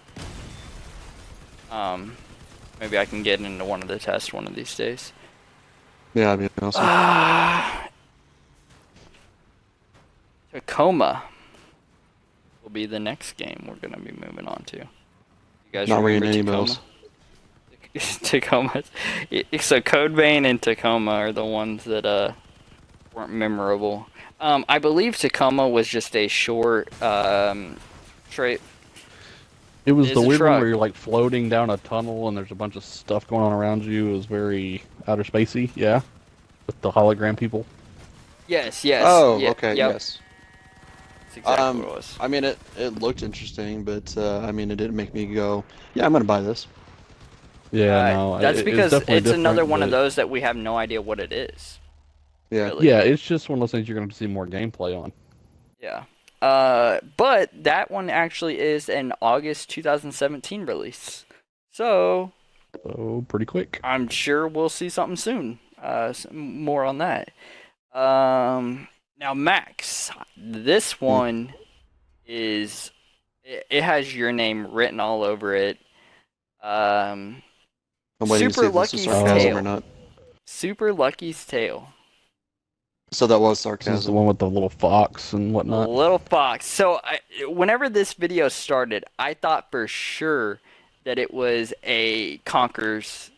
Maybe I can get into one of the tests one of these days.
Yeah, I mean, awesome.
Tacoma will be the next game we're gonna be moving on to. You guys
Not
remember
ringing any
Tacoma?
bells.
Tacoma. So Code Vein and Tacoma are the ones that weren't memorable. I believe Tacoma was just a short trade.
It was
It's
the
a
weird one
truck.
where you're like floating down a tunnel and there's a bunch of stuff going on around you. It was very outer spacey, yeah? With the hologram people.
Yes.
Oh,
yeah,
okay,
yep.
yes.
That's exactly what it was.
I mean, it looked interesting, but I mean, it didn't make me go, yeah, I'm gonna buy this.
Yeah, no,
That's
it's
because
definitely
it's another
different,
one of
but
those that we have no idea what it is.
Yeah.
Really.
yeah, it's just one of those things you're going to see more gameplay on.
Yeah. But that one actually is an August 2017 release. So
So pretty quick.
I'm sure we'll see something soon. More on that. Now Max, this one is it has your name written all over it. Um,
I'm waiting to see
Super
if this is
Lucky's
sarcasm or
Tale.
not.
Super Lucky's Tale.
So that was
This is the
sarcasm.
one with the little fox and
The
whatnot.
little fox. So whenever this video started, I thought for sure that it was a Conker's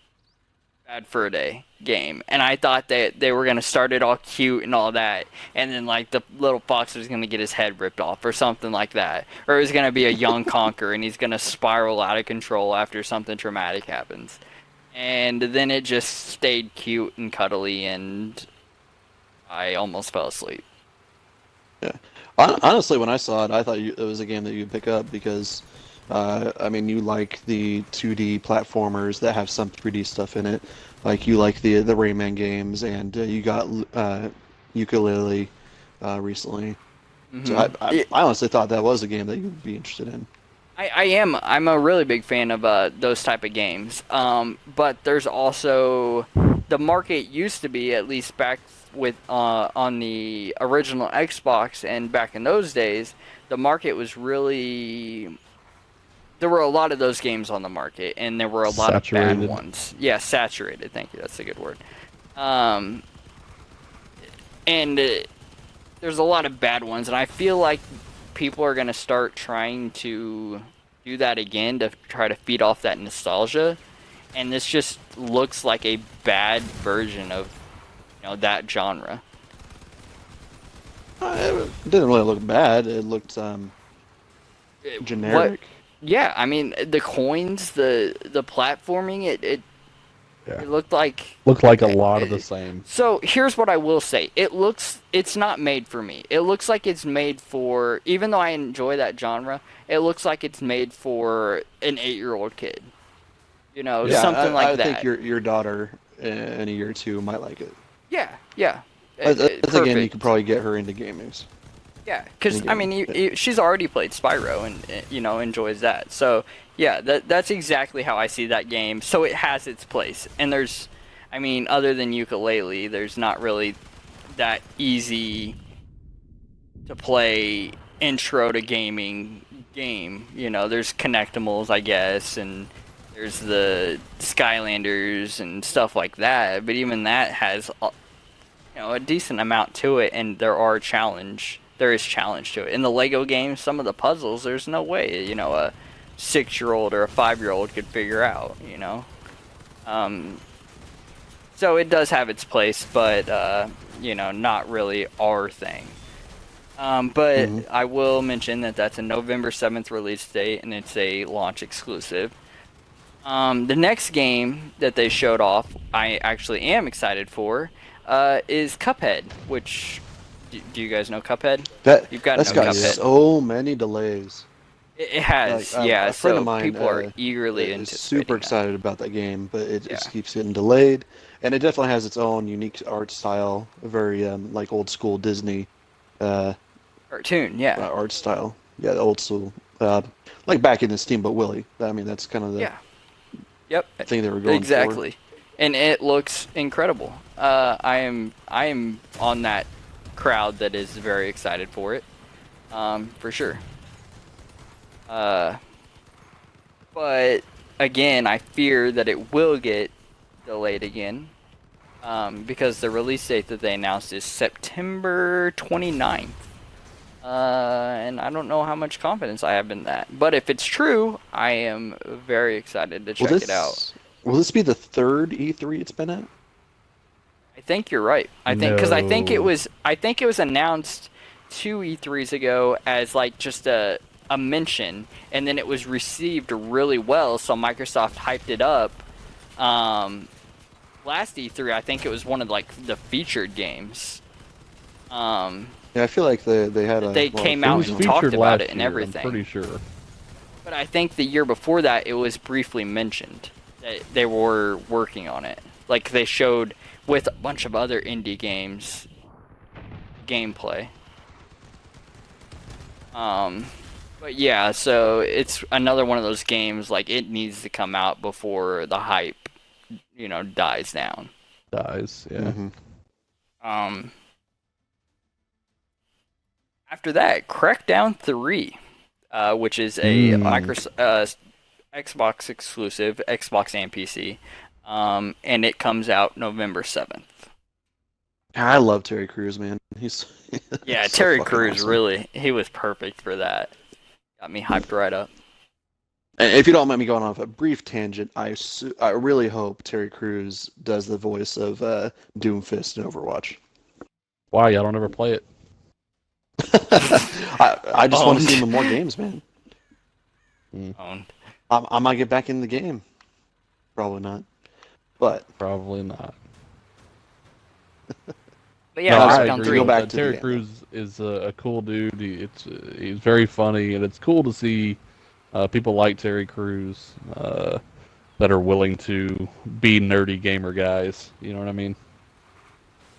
Bad Fur Day game, and I thought that they were gonna start it all cute and all that, and then like the little fox was gonna get his head ripped off or something like that, or it was gonna be a young Conker and he's gonna spiral out of control after something traumatic happens, and then it just stayed cute and cuddly, and I almost fell asleep.
Yeah. Honestly, when I saw it, I thought it was a game that you'd pick up because, I mean, you like the 2D platformers that have some 3D stuff in it. Like you like the Rayman games, and you got Ukulele recently. So I honestly thought that was a game that you'd be interested in.
I am. I'm a really big fan of those type of games. But there's also the market used to be, at least back with on the original Xbox and back in those days, the market was really, there were a lot of those games on the market, and there were a lot of bad
Saturated.
ones. Yeah, saturated. Thank you. That's a good word. And there's a lot of bad ones, and I feel like people are going to start trying to do that again to try to feed off that nostalgia, and this just looks like a bad version of that genre.
It didn't really look bad. It looked generic.
Yeah, I mean the coins, the platforming, it
Yeah.
looked like
Looked like a lot of the same.
So here's what I will say. It's not made for me. It looks like it's made for, even though I enjoy that genre, it looks like it's made for an 8-year-old kid.
Yeah,
Something like
I
that.
think your daughter in a year or two might like it.
Yeah, yeah.
That's a game you
Perfect.
could probably get her into gamings.
Yeah, because I mean,
Again.
she's already played Spyro and enjoys that. So yeah, that's exactly how I see that game. So it has its place, and there's, I mean, other than Ukulele, there's not really that easy to play intro to gaming game. There's Connectimals, I guess, and there's the Skylanders and stuff like that. But even that has a decent amount to it, and there is challenge to it. In the Lego games, some of the puzzles, there's no way a 6-year-old or a 5-year-old could figure out. So it does have its place, but not really our thing. But I will mention that that's a November 7th release date, and it's a launch exclusive. The next game that they showed off, I actually am excited for, is Cuphead, which, do you guys know Cuphead? You've got to
That's
know
got
Cuphead.
so many delays.
It has,
Like,
yeah.
a friend
So
of mine,
people are eagerly
is
anticipating
super
that.
excited about that game, but it just
Yeah.
keeps getting delayed, and it definitely has its own unique art style, very like old school Disney
Cartoon, yeah.
art style. Yeah, the old school, like back in the Steamboat Willie. I mean, that's kind of the
Yeah. Yep.
thing they were going
Exactly. And it looks incredible. I am on that crowd that is very excited for it, for sure. But again, I fear that it will get delayed again, because the release date that they announced is September 29th. And I don't know how much confidence I have in that. But if it's true, I am very excited to check it out.
Will this be the third E3 it's been at?
I think you're right. I think because I think it
No.
was announced 2 E3s ago as like just a mention, and then it was received really well, so Microsoft hyped it up. Last E3, I think it was one of like the featured games.
Yeah, Yeah, I feel like they had a
They
lot of
came
It
out
was
and
original-
talked
featured
about
last
it and
year,
everything.
I'm pretty sure.
But I think the year before that, it was briefly mentioned that they were working on it. Like they showed with a bunch of other indie games gameplay. But yeah, so it's another one of those games like it needs to come out before the hype, dies down.
Dies, yeah.
Mhm.
Um, After that, Crackdown 3, which is a Xbox exclusive, Xbox and PC, and it comes out November 7th.
I love Terry Crews, man. He's
Yeah,
so
Terry
fucking
Crews
awesome.
he was perfect for that. Got me hyped right up.
And if you don't mind me going off a brief tangent, I really hope Terry Crews does the voice of Doomfist in Overwatch.
Why y'all don't ever play it?
I just want to see him
Owned.
in more games, man.
Owned.
I might get back in the game. Probably not. But
Probably not.
But yeah,
No, I
Crackdown
agree.
to go
3.
back
But
to the
Terry
game,
Crews is a cool dude. He's very funny, and it's cool to see people like Terry Crews that are willing to be nerdy gamer guys. You know what I mean?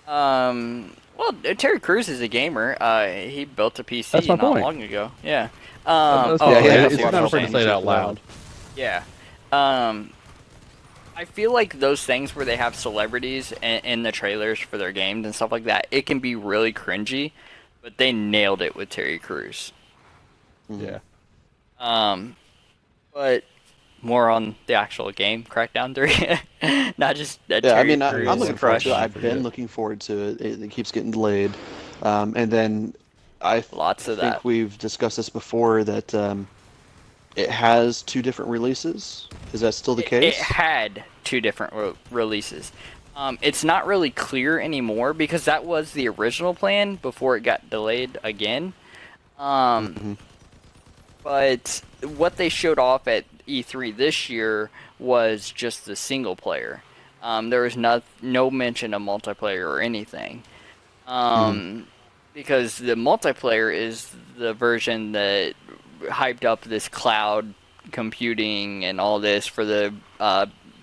Well, Terry Crews is a gamer. He built a
That's my
PC not
point.
long ago. Yeah.
That's
Oh,
my
Yeah, he
point.
had
I
a
see
He's
what
lot
not
you're
of
afraid to
saying.
say it
shit
out
for that.
loud.
Yeah. I feel like those things where they have celebrities in the trailers for their games and stuff like that, it can be really cringy, but they nailed it with Terry Crews.
Yeah.
But more on the actual game, Crackdown 3, not just that
Yeah, I
Terry
mean, I'm
Crews
looking forward to it.
crush.
I've been looking forward to it. It keeps getting delayed. And then I
Lots of
think
that.
we've discussed this before that it has two different releases. Is that still the
It
case?
had two different releases. It's not really clear anymore because that was the original plan before it got delayed again. But what they showed off at E3 this year was just the single player. There was no mention of multiplayer or anything. Because the multiplayer is the version that hyped up this cloud computing and all this for the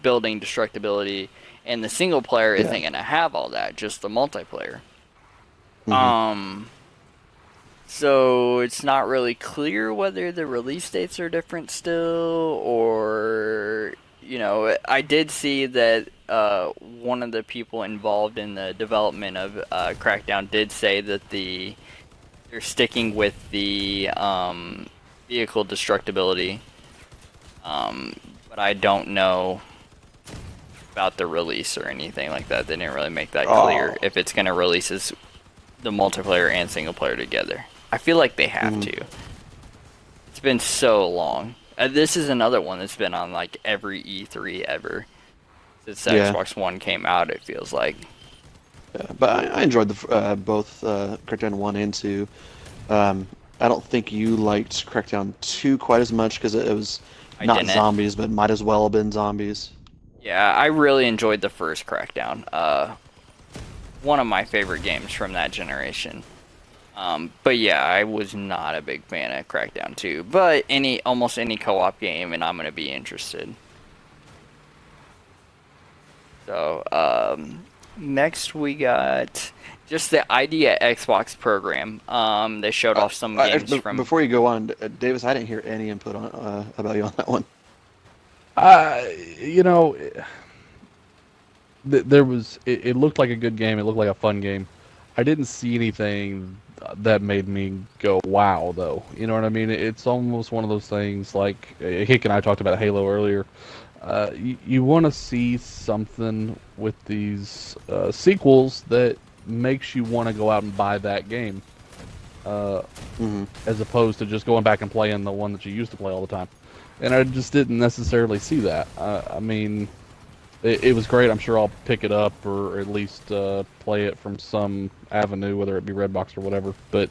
building destructibility, and the single player isn't going to have all that, just the multiplayer. So it's not really clear whether the release dates are different still, or I did see that one of the people involved in the development of Crackdown did say that they're sticking with the vehicle destructibility, but I don't know about the release or anything like that. They didn't really make that clear if it's going to release as the multiplayer and single player together. I feel like they have to. It's been so long. This is another one that's been on like every E3 ever since the Xbox One came out. It feels like.
Yeah, but I enjoyed both Crackdown 1 and 2. I don't think you liked Crackdown 2 quite as much because it was not zombies, but might as well have been zombies.
Yeah, I really enjoyed the first Crackdown. One of my favorite games from that generation. But yeah, I was not a big fan of Crackdown 2. But almost any co-op game, and I'm gonna be interested. So next we got just the Idea Xbox program. They showed off some games from.
Before you go on, Davis, I didn't hear any input on about you on that one.
You know, there was. It looked like a good game. It looked like a fun game. I didn't see anything that made me go wow, though. You know what I mean? It's almost one of those things like Hick and I talked about Halo earlier. You want to see something with these sequels that makes you want to go out and buy that game, as opposed to just going back and playing the one that you used to play all the time. And I just didn't necessarily see that. I mean, it was great. I'm sure I'll pick it up or at least play it from some avenue, whether it be Redbox or whatever. But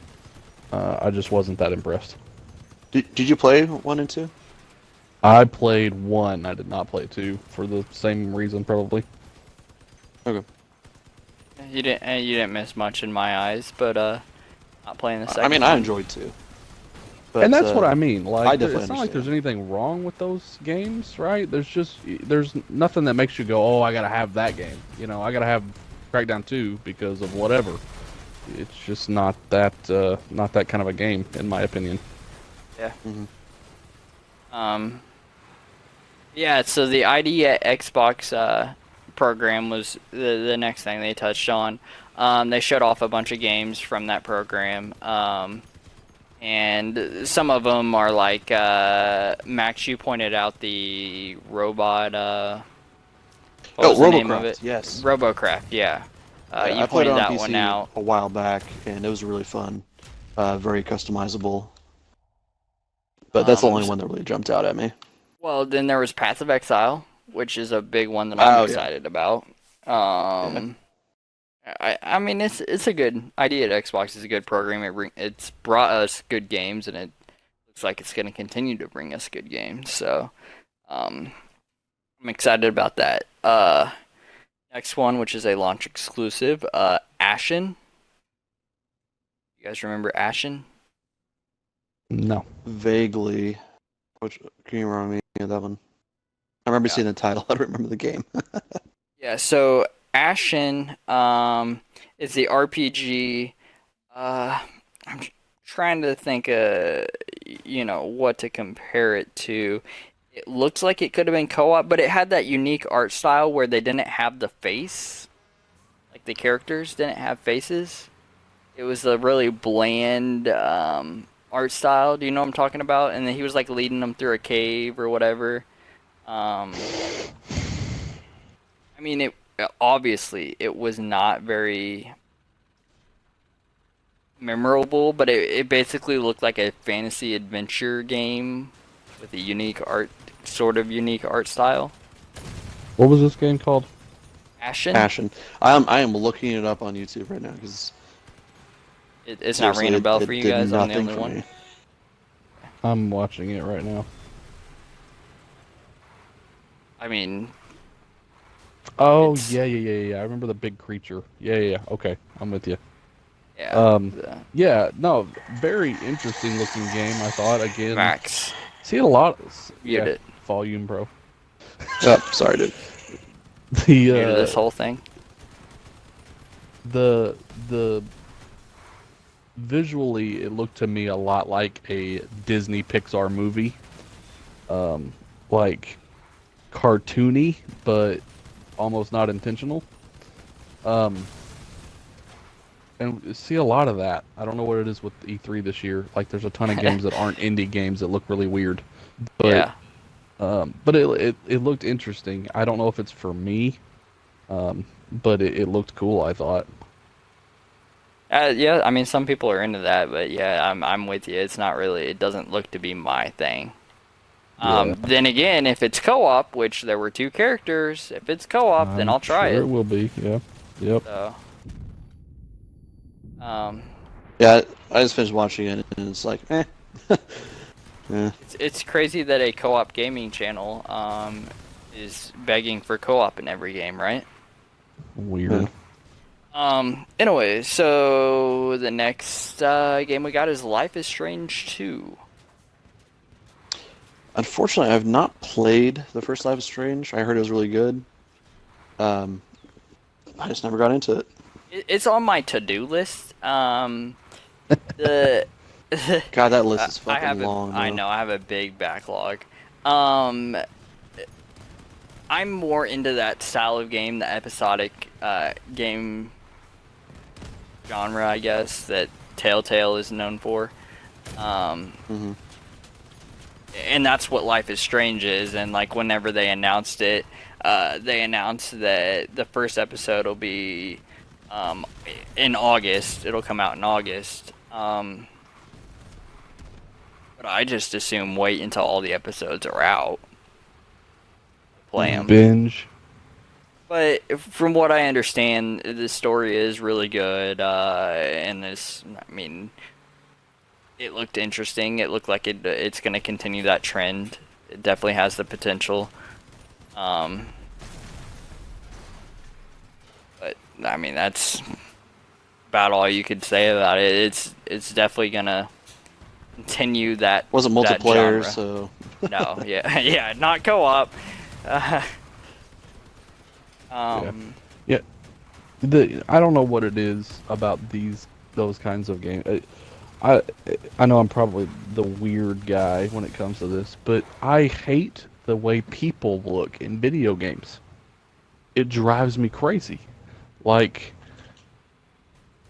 I just wasn't that impressed.
Did you play 1 and 2?
I played 1. I did not play 2 for the same reason, probably.
Okay.
You didn't miss much in my eyes, but not playing the
I
second
mean,
one.
I enjoyed too. But,
And that's what I mean. Like,
I definitely
it's not like there's
understand.
anything wrong with those games, right? There's nothing that makes you go, oh, I gotta have that game. You know, I gotta have Crackdown 2 because of whatever. It's just not that kind of a game, in my opinion.
Yeah.
Mhm.
Yeah, so the ID at Xbox program was the next thing they touched on. They showed off a bunch of games from that program. And some of them are like Max, you pointed out the robot. What
Oh,
was the name of
Robocraft,
it?
yes.
Robocraft. Yeah.
Yeah,
You
I played it
pointed
on
that one
PC
out.
a while back, and it was really fun. Very customizable. But that's the only
S-
one that really jumped out at me.
well, then there was Path of Exile, which is a big one that I'm
Oh yeah,
excited about.
yeah.
I mean it's a good idea. At Xbox is a good program. It's brought us good games, and it looks like it's going to continue to bring us good games. So um, I'm excited about that. Next one, which is a launch exclusive, Ashen. You guys remember Ashen?
No.
Vaguely. Which can you remind me of that one? I remember
Yeah.
seeing the title. I don't remember the game.
Yeah. So Ashen is the RPG. I'm trying to think, what to compare it to. It looks like it could have been co-op, but it had that unique art style where they didn't have the face. Like the characters didn't have faces. It was a really bland art style. Do you know what I'm talking about? And then he was like leading them through a cave or whatever. Um, I mean, it obviously it was not very memorable, but it basically looked like a fantasy adventure game with a unique art style.
What was this game called?
Ashen?
Passion. I am looking it up on YouTube right now because
It's not
seriously,
ringing a bell for
it
you
did
guys. I'm the
nothing
only
for
one.
me.
I'm watching it right now.
I mean,
Oh,
it's
yeah. I remember the big creature. Yeah. Okay, I'm with you.
yeah.
Yeah, no, very interesting looking game. I thought again,
Max,
see a lot.
mute
Yeah,
it.
volume, bro.
Oh, sorry, dude.
Muted this
The
whole thing.
the visually, it looked to me a lot like a Disney Pixar movie, like cartoony, but almost not intentional. Um, and see a lot of that. I don't know what it is with E3 this year. Like, there's a ton of games that aren't indie games that look really weird, but
Yeah.
it looked interesting. I don't know if it's for me, but it looked cool. I thought.
Yeah, I mean some people are into that, but yeah, I'm with you. It's not really. It doesn't look to be my thing.
Yeah,
Then again, if it's co-op, which there were two characters, if it's co-op, then
I'm
I'll try
sure it
it.
will be. Yeah, yep.
So, um,
Yeah, I just finished watching it, and it's like, eh. Yeah.
it's crazy that a co-op gaming channel is begging for co-op in every game, right?
Yeah.
Weird.
Anyway, so the next game we got is Life is Strange 2.
Unfortunately, I've not played the first Life is Strange. I heard it was really good. Um, I just never got into it.
It's on my to-do list. The
God, that list
I
is
I
fucking
have a
long,
I
though.
know I have a big backlog. Um, I'm more into that style of game, the episodic game genre, I guess, that Telltale is known for. Um,
Hmm.
and that's what Life is Strange is. And like whenever they announced it, they announced that the first episode will be in August. It'll come out in August. But I just assume wait until all the episodes are out. Play
Hmm.
them.
Binge.
But from what I understand, the story is really good. And I mean, it looked interesting. It looked like it's going to continue that trend. It definitely has the potential. Um, but I mean, that's about all you could say about it. It's definitely gonna continue that
Wasn't
that
multiplayer,
genre.
so
No, yeah, yeah, not co-op. Uh,
Yeah.
um,
Yeah. I don't know what it is about those kinds of games. I I know I'm probably the weird guy when it comes to this, but I hate the way people look in video games. It drives me crazy. Like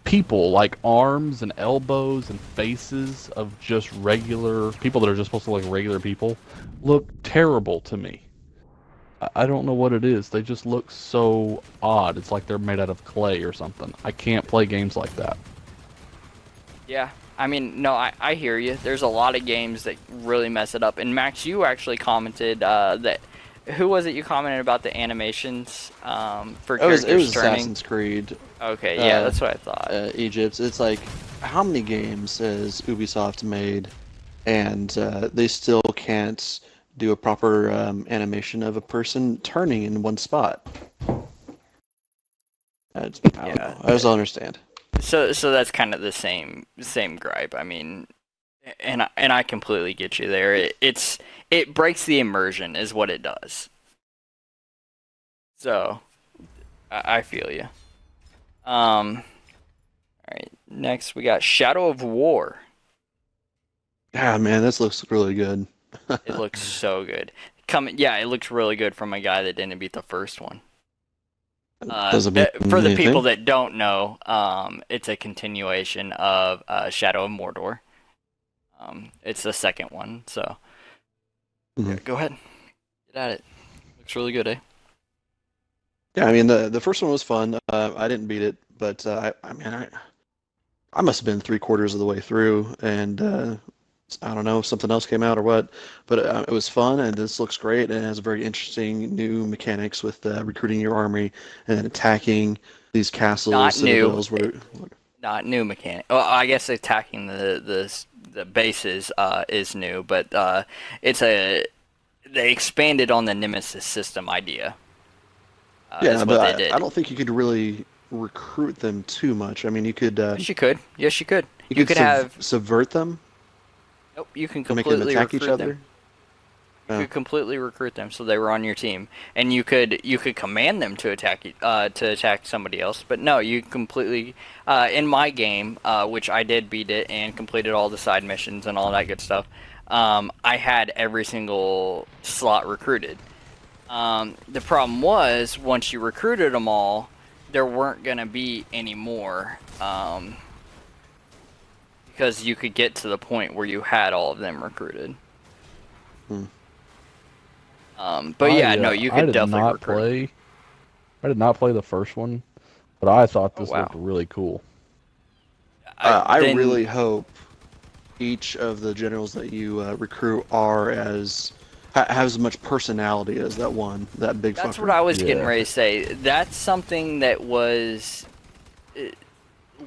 people, like arms and elbows and faces of just regular people that are just supposed to look like regular people, look terrible to me. I don't know what it is. They just look so odd. It's like they're made out of clay or something. I can't play games like that.
yeah, I mean, no, I hear you. There's a lot of games that really mess it up. And Max, you actually commented that. Who was it you commented about the animations for
it was
characters turning?
Assassin's Creed,
Okay, yeah,
uh,
that's what I thought.
Egypt. It's like, how many games has Ubisoft made, and they still can't do a proper animation of a person turning in one spot? I don't
Yeah.
know. I just don't understand.
So that's kind of the same gripe. I mean, and I completely get you there. It breaks the immersion is what it does. So I feel you. All right. Next we got Shadow of War.
Yeah, man, this looks really good.
It looks so good. Yeah, it looks really good from a guy that didn't beat the first one.
Doesn't mean
For the people
anything.
that don't know, it's a continuation of Shadow of Mordor. It's the second one, so yeah,
Mhm.
go ahead, get at it. Looks really good, eh?
Yeah, I mean the first one was fun. I didn't beat it, but I mean I must have been three-quarters of the way through, and I don't know if something else came out or what, but it was fun, and this looks great, and it has very interesting new mechanics with recruiting your army and then attacking these castles,
Not new,
citadels. Where
not new mechanic. Well, I guess attacking the bases is new, but it's a they expanded on the Nemesis system idea.
yeah,
Is what they
but I
did.
don't think you could really recruit them too much. I mean, you could
Yes, you could. Yes, you could.
you
You
could
could have.
subvert them
Nope, you can
and make them
completely
attack each
recruit them.
other.
You
Oh,
could completely recruit them so they were on your team, and you could command them to attack somebody else. But no, you completely in my game, which I did beat it and completed all the side missions and all that good stuff. I had every single slot recruited. The problem was once you recruited them all, there weren't gonna be any more because you could get to the point where you had all of them recruited.
hmm.
But yeah, no, you
I
could
did
definitely
not
recruit them.
play. I did not play the first one, but I thought
Oh
this looked
wow.
really cool.
I
Then
really hope each of the generals that you recruit are have as much personality as that one, that big
that's what
fucker.
I was getting
Yeah.
ready to say. That's something that was uh,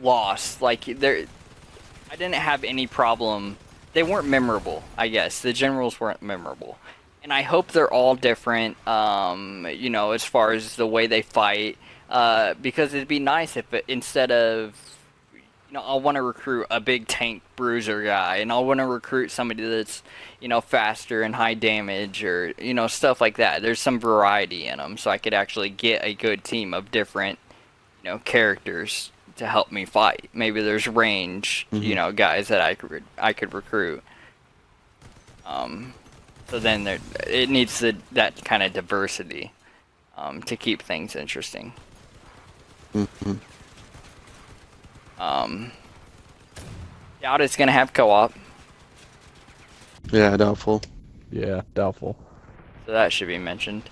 lost. Like there, I didn't have any problem. They weren't memorable. I guess the generals weren't memorable, and I hope they're all different. As far as the way they fight, because it'd be nice if instead of I want to recruit a big tank bruiser guy, and I want to recruit somebody that's, faster and high damage, or stuff like that. There's some variety in them, so I could actually get a good team of different, characters to help me fight. Maybe there's range,
Hmm.
guys that I could recruit. So then it needs that kind of diversity, to keep things interesting.
Hmm.
Doubt it's gonna have co-op.
Yeah, doubtful.
Yeah, doubtful.
So that should be mentioned.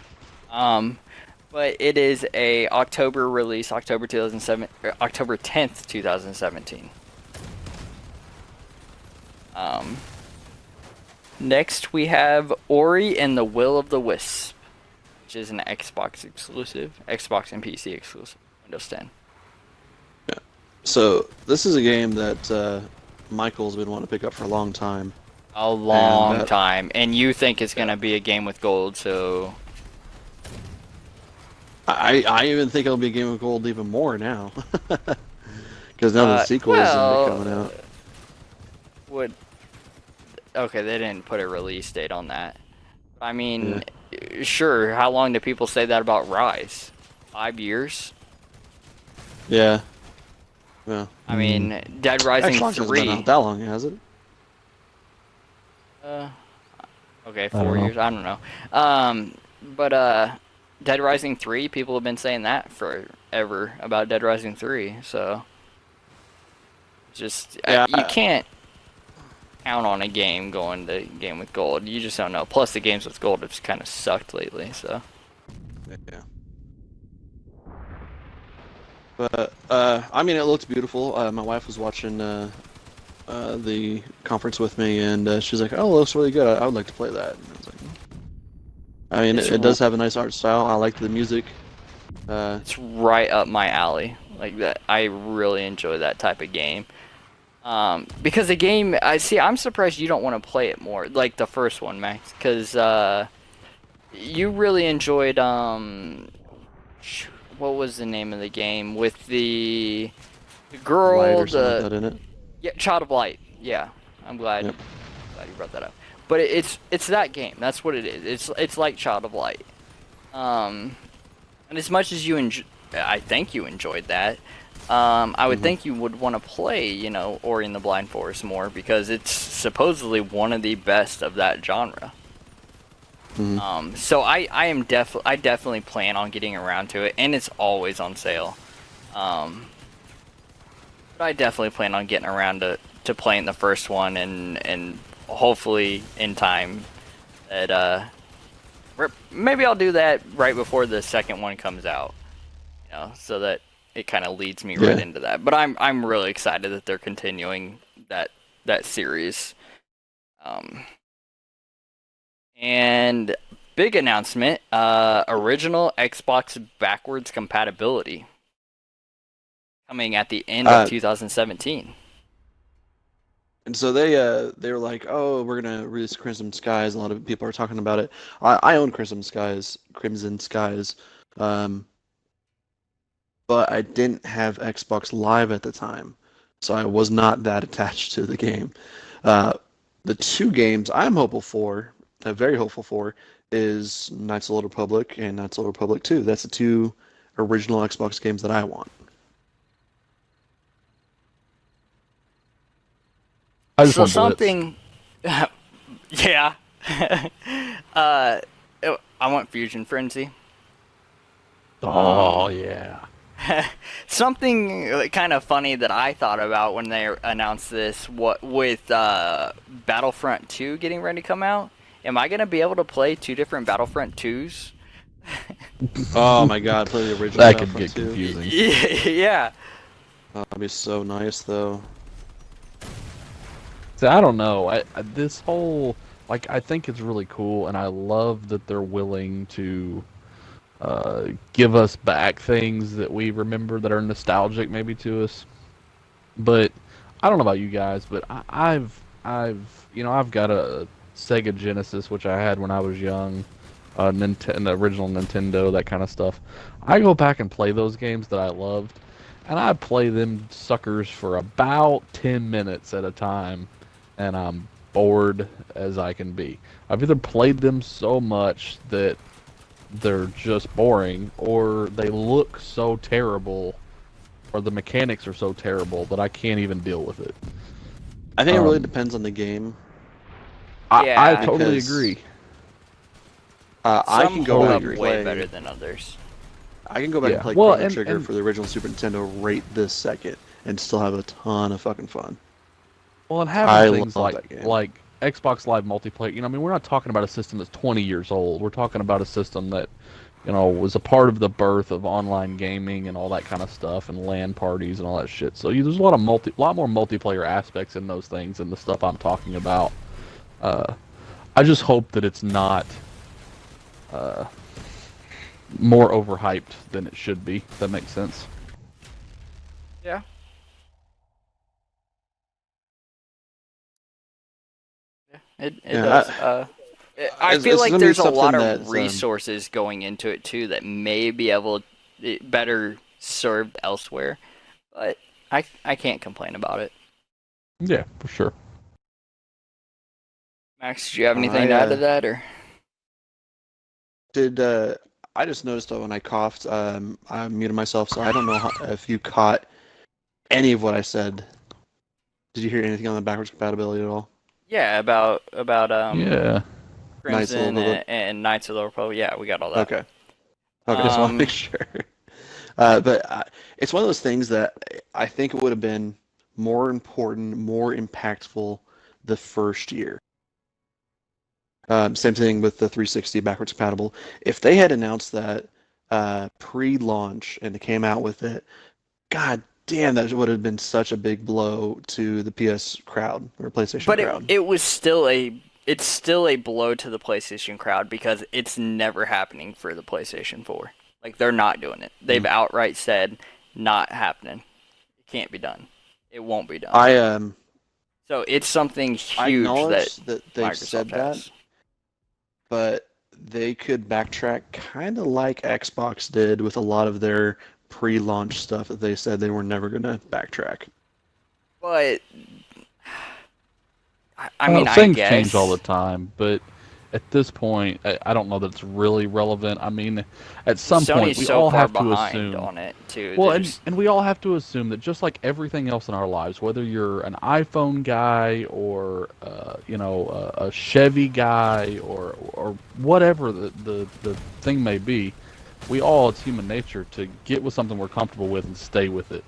But it is a October release, October 2007, October 10th, 2017. Next we have Ori and the Will of the Wisp, which is an Xbox exclusive, Xbox and PC exclusive, Windows 10.
So this is a game that Michael's been wanting to pick up for a long time,
A
and
long time, and you think it's gonna be a game with gold, so
I even think it'll be a game of gold even more now, Because now the sequel is coming
Well,
out.
would okay, they didn't put a release date on that. I
Yeah.
mean, sure. How long do people say that about Rise? 5 years?
Yeah. Yeah.
I mean, Dead Rising
Xbox hasn't been out
3.
that long, has it?
Uh, okay,
I don't
4
know.
years. I don't know. But Dead Rising 3. People have been saying that forever about Dead Rising 3. So just
Yeah.
you can't count on a game going to Game with Gold. You just don't know. Plus, the games with Gold have kind of sucked lately. So
Yeah. But I mean, it looks beautiful. My wife was watching the conference with me, and she's like, "Oh, it looks really good. I would like to play that." And I was like, I mean,
it's
it does have a nice art style. I like the music.
it's right up my alley. Like that, I really enjoy that type of game. Because the game, I'm surprised you don't want to play it more, like the first one, Max, because you really enjoyed what was the name of the game with the
Light
girl,
or something like that in it.
yeah, Child of Light. Yeah, I'm glad
Yep.
you brought that up. But it's that game. That's what it is. It's like Child of Light. And as much as I think you enjoyed that. I would think you would want to play, Ori and the Blind Forest more because it's supposedly one of the best of that genre. So I definitely plan on getting around to it, and it's always on sale. But I definitely plan on getting around to playing the first one, and hopefully in time that maybe I'll do that right before the second one comes out, so that it kind of leads me right
Yeah.
into that. But I'm really excited that they're continuing that series. And big announcement: original Xbox backwards compatibility coming at the end of
Uh,
2017.
and so they were like, "Oh, we're gonna release Crimson Skies." A lot of people are talking about it. I own Crimson Skies, um, but I didn't have Xbox Live at the time, so I was not that attached to the game. Uh, the two games I'm hopeful for, very hopeful for, is Knights of the Old Republic and Knights of the Old Republic 2. That's the two original Xbox games that I want.
I just
So
want Blitz.
something, yeah. uh, I want Fusion Frenzy.
Oh yeah.
Something kind of funny that I thought about when they announced this, what with Battlefront 2 getting ready to come out. Am I gonna be able to play two different Battlefront 2s?
Oh my God, play the original
That could
Battlefront
get
2.
confusing.
Yeah.
Oh, that'd be so nice, though.
See, I don't know. This whole I think it's really cool, and I love that they're willing to give us back things that we remember that are nostalgic maybe to us. But I don't know about you guys, but I've got a Sega Genesis which I had when I was young, the original Nintendo, that kind of stuff. I go back and play those games that I loved, and I play them suckers for about 10 minutes at a time, and I'm bored as I can be. I've either played them so much that they're just boring, or they look so terrible, or the mechanics are so terrible that I can't even deal with it.
I think it really
Um,
depends on the game.
I
Yeah.
totally
Because
agree.
I
Some
can go
hold
back
up
and
way
play.
better than others.
I can go back and
Yeah.
play
Well,
Chrono Trigger
and
for the original Super Nintendo right this second and still have a ton of fucking fun.
well, and having
I
things
love that game.
like Xbox Live multiplayer. I mean, we're not talking about a system that's 20 years old. We're talking about a system that was a part of the birth of online gaming and all that kind of stuff, and LAN parties and all that shit. So there's a lot more multiplayer aspects in those things than the stuff I'm talking about. I just hope that it's not more overhyped than it should be. If that makes sense.
Yeah. It
Yeah,
does. I feel
it's
like
gonna be
there's a lot
something
of
that's
resources going into it too that may be able better served elsewhere. But I can't complain about it.
Yeah, for sure.
Max, do you have anything
I
to add to that, or?
did. I just noticed that when I coughed, I muted myself, so I don't know if you caught any of what I said. Did you hear anything on the backwards compatibility at all?
Yeah, about
Yeah.
Knights of the
Crimson
Old Republic.
and Knights of the Republic. Yeah, we got all that.
Okay. Okay, just want to make
Um,
sure. It's one of those things that I think it would have been more important, more impactful the first year. Same thing with the 360 backwards compatible. If they had announced that pre-launch and they came out with it, God damn, that would have been such a big blow to the PS crowd or PlayStation
but it
crowd.
it was still a it's still a blow to the PlayStation crowd because it's never happening for the PlayStation 4. Like they're not doing it. They've
Mm.
outright said not happening. It can't be done. It won't be done.
I
So it's something
I
huge that
acknowledge that they've
Microsoft
said that,
has.
but they could backtrack kind of like Xbox did with a lot of their pre-launch stuff that they said they were never going to backtrack.
But I
Well,
mean, I
things change all the
guess
time, but at this point, I don't know that it's really relevant. I mean, at some point,
Sony's
we
so
all
far
have to
behind
assume.
on it too.
Well,
There's
and we all have to assume that just like everything else in our lives, whether you're an iPhone guy or a Chevy guy or whatever the thing may be, we all it's human nature to get with something we're comfortable with and stay with it.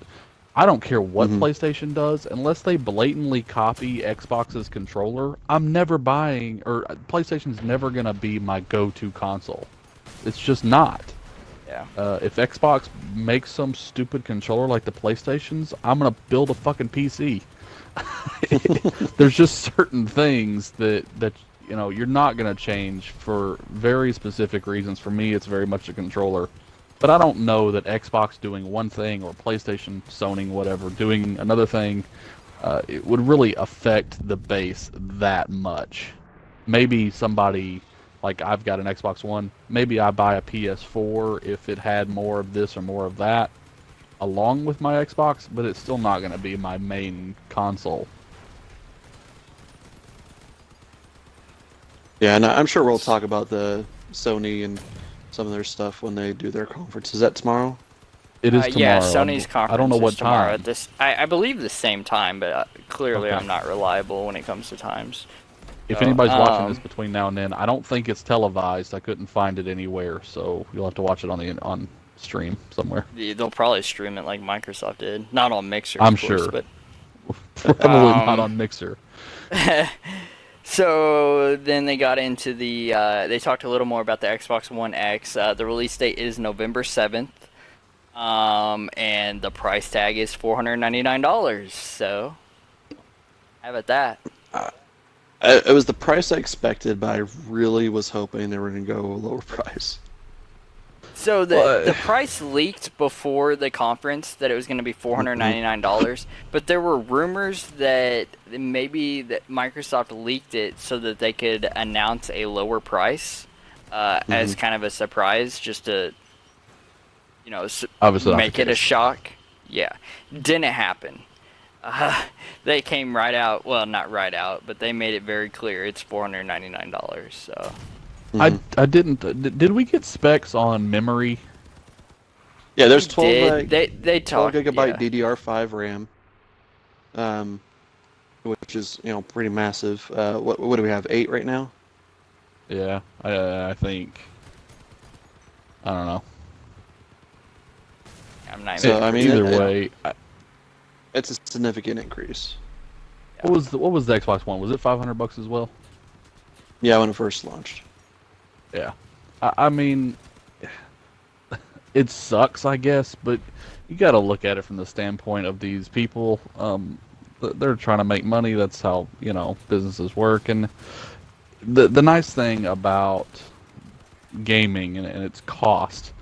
I don't care what
Hmm.
PlayStation does, unless they blatantly copy Xbox's controller. I'm never buying, or PlayStation's never gonna be my go-to console. It's just not.
yeah.
If Xbox makes some stupid controller like the PlayStation's, I'm gonna build a fucking PC. There's just certain things that you're not gonna change for very specific reasons. For me, it's very much a controller. But I don't know that Xbox doing one thing or PlayStation, Sony, whatever, doing another thing, it would really affect the base that much. Maybe somebody like I've got an Xbox One. Maybe I buy a PS4 if it had more of this or more of that along with my Xbox, but it's still not going to be my main console.
Yeah, and I'm sure we'll talk about the Sony and some of their stuff when they do their conference. Is that tomorrow?
It is
Yeah,
tomorrow.
Sony's
I don't know
conference is
what
tomorrow
time.
at this. I believe the same time, but clearly
Okay.
I'm not reliable when it comes to times.
If
So,
anybody's watching this between now and then, I don't think it's televised. I couldn't find it anywhere, so you'll have to watch it on stream somewhere.
they'll probably stream it like Microsoft did, not on Mixer,
I'm
of course,
sure.
but
Probably not
um.
on Mixer.
So then they got into the. They talked a little more about the Xbox One X. The release date is November 7th. And the price tag is $499. So, how about that?
Uh, it was the price I expected, but I really was hoping they were going to go a lower price.
So
Well,
the price leaked before the conference that it was going to be $499, but there were rumors that maybe that Microsoft leaked it so that they could announce a lower price as kind of a surprise, just to
obviously not the
make it a
case.
shock. Yeah, didn't happen. They came right out. Well, not right out, but they made it very clear it's $499. So.
I didn't. Did we get specs on memory?
Yeah, there's
We
12
did. They
12
talked.
gigabyte
Yeah.
DDR5 RAM, um, which is pretty massive. What do we have? 8 right now.
Yeah, I think. I don't know.
I'm not
So
even
I
pretty
mean,
sure.
Either way,
it's a significant increase.
what was the Xbox One? Was it $500 as well?
Yeah, when it first launched.
Yeah. I mean, it sucks, I guess, but you got to look at it from the standpoint of these people. They're trying to make money. That's how businesses work. And the nice thing about gaming and its cost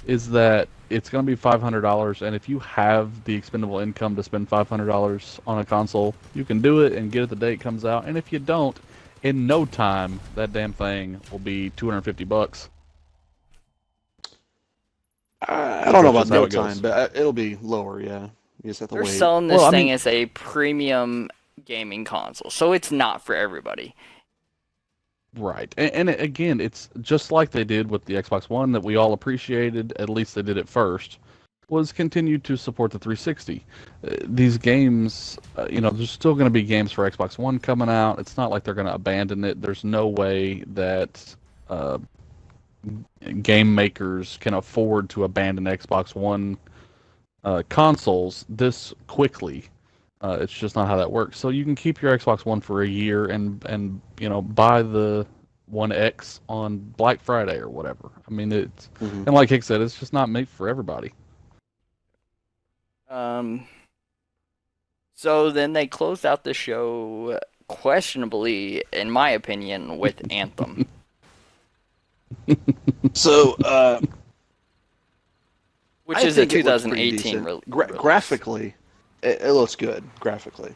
is that it's going to be $500, and if you have the expendable income to spend $500 on a console, you can do it and get it the day it comes out. And if you don't, in no time, that damn thing will be $250.
I don't know
That's
about
just how
no
it goes.
time, but it'll be lower. Yeah, You just have to
They're
wait.
selling this
Well, I
thing
mean,
as a premium gaming console, so it's not for everybody.
right. Again, it's just like they did with the Xbox One that we all appreciated, at least they did it first, was continue to support the 360. These games, there's still going to be games for Xbox One coming out. It's not like they're going to abandon it. There's no way that uh, game makers can afford to abandon Xbox One consoles this quickly. It's just not how that works. So you can keep your Xbox One for a year and buy the One X on Black Friday or whatever. I mean, it's
Hmm.
and like Hick said, it's just not made for everybody.
Um, so then they closed out the show questionably, in my opinion, with Anthem.
So,
Which
I
is a
think it looks pretty
2018
decent.
release.
Graphically, it looks good. Graphically,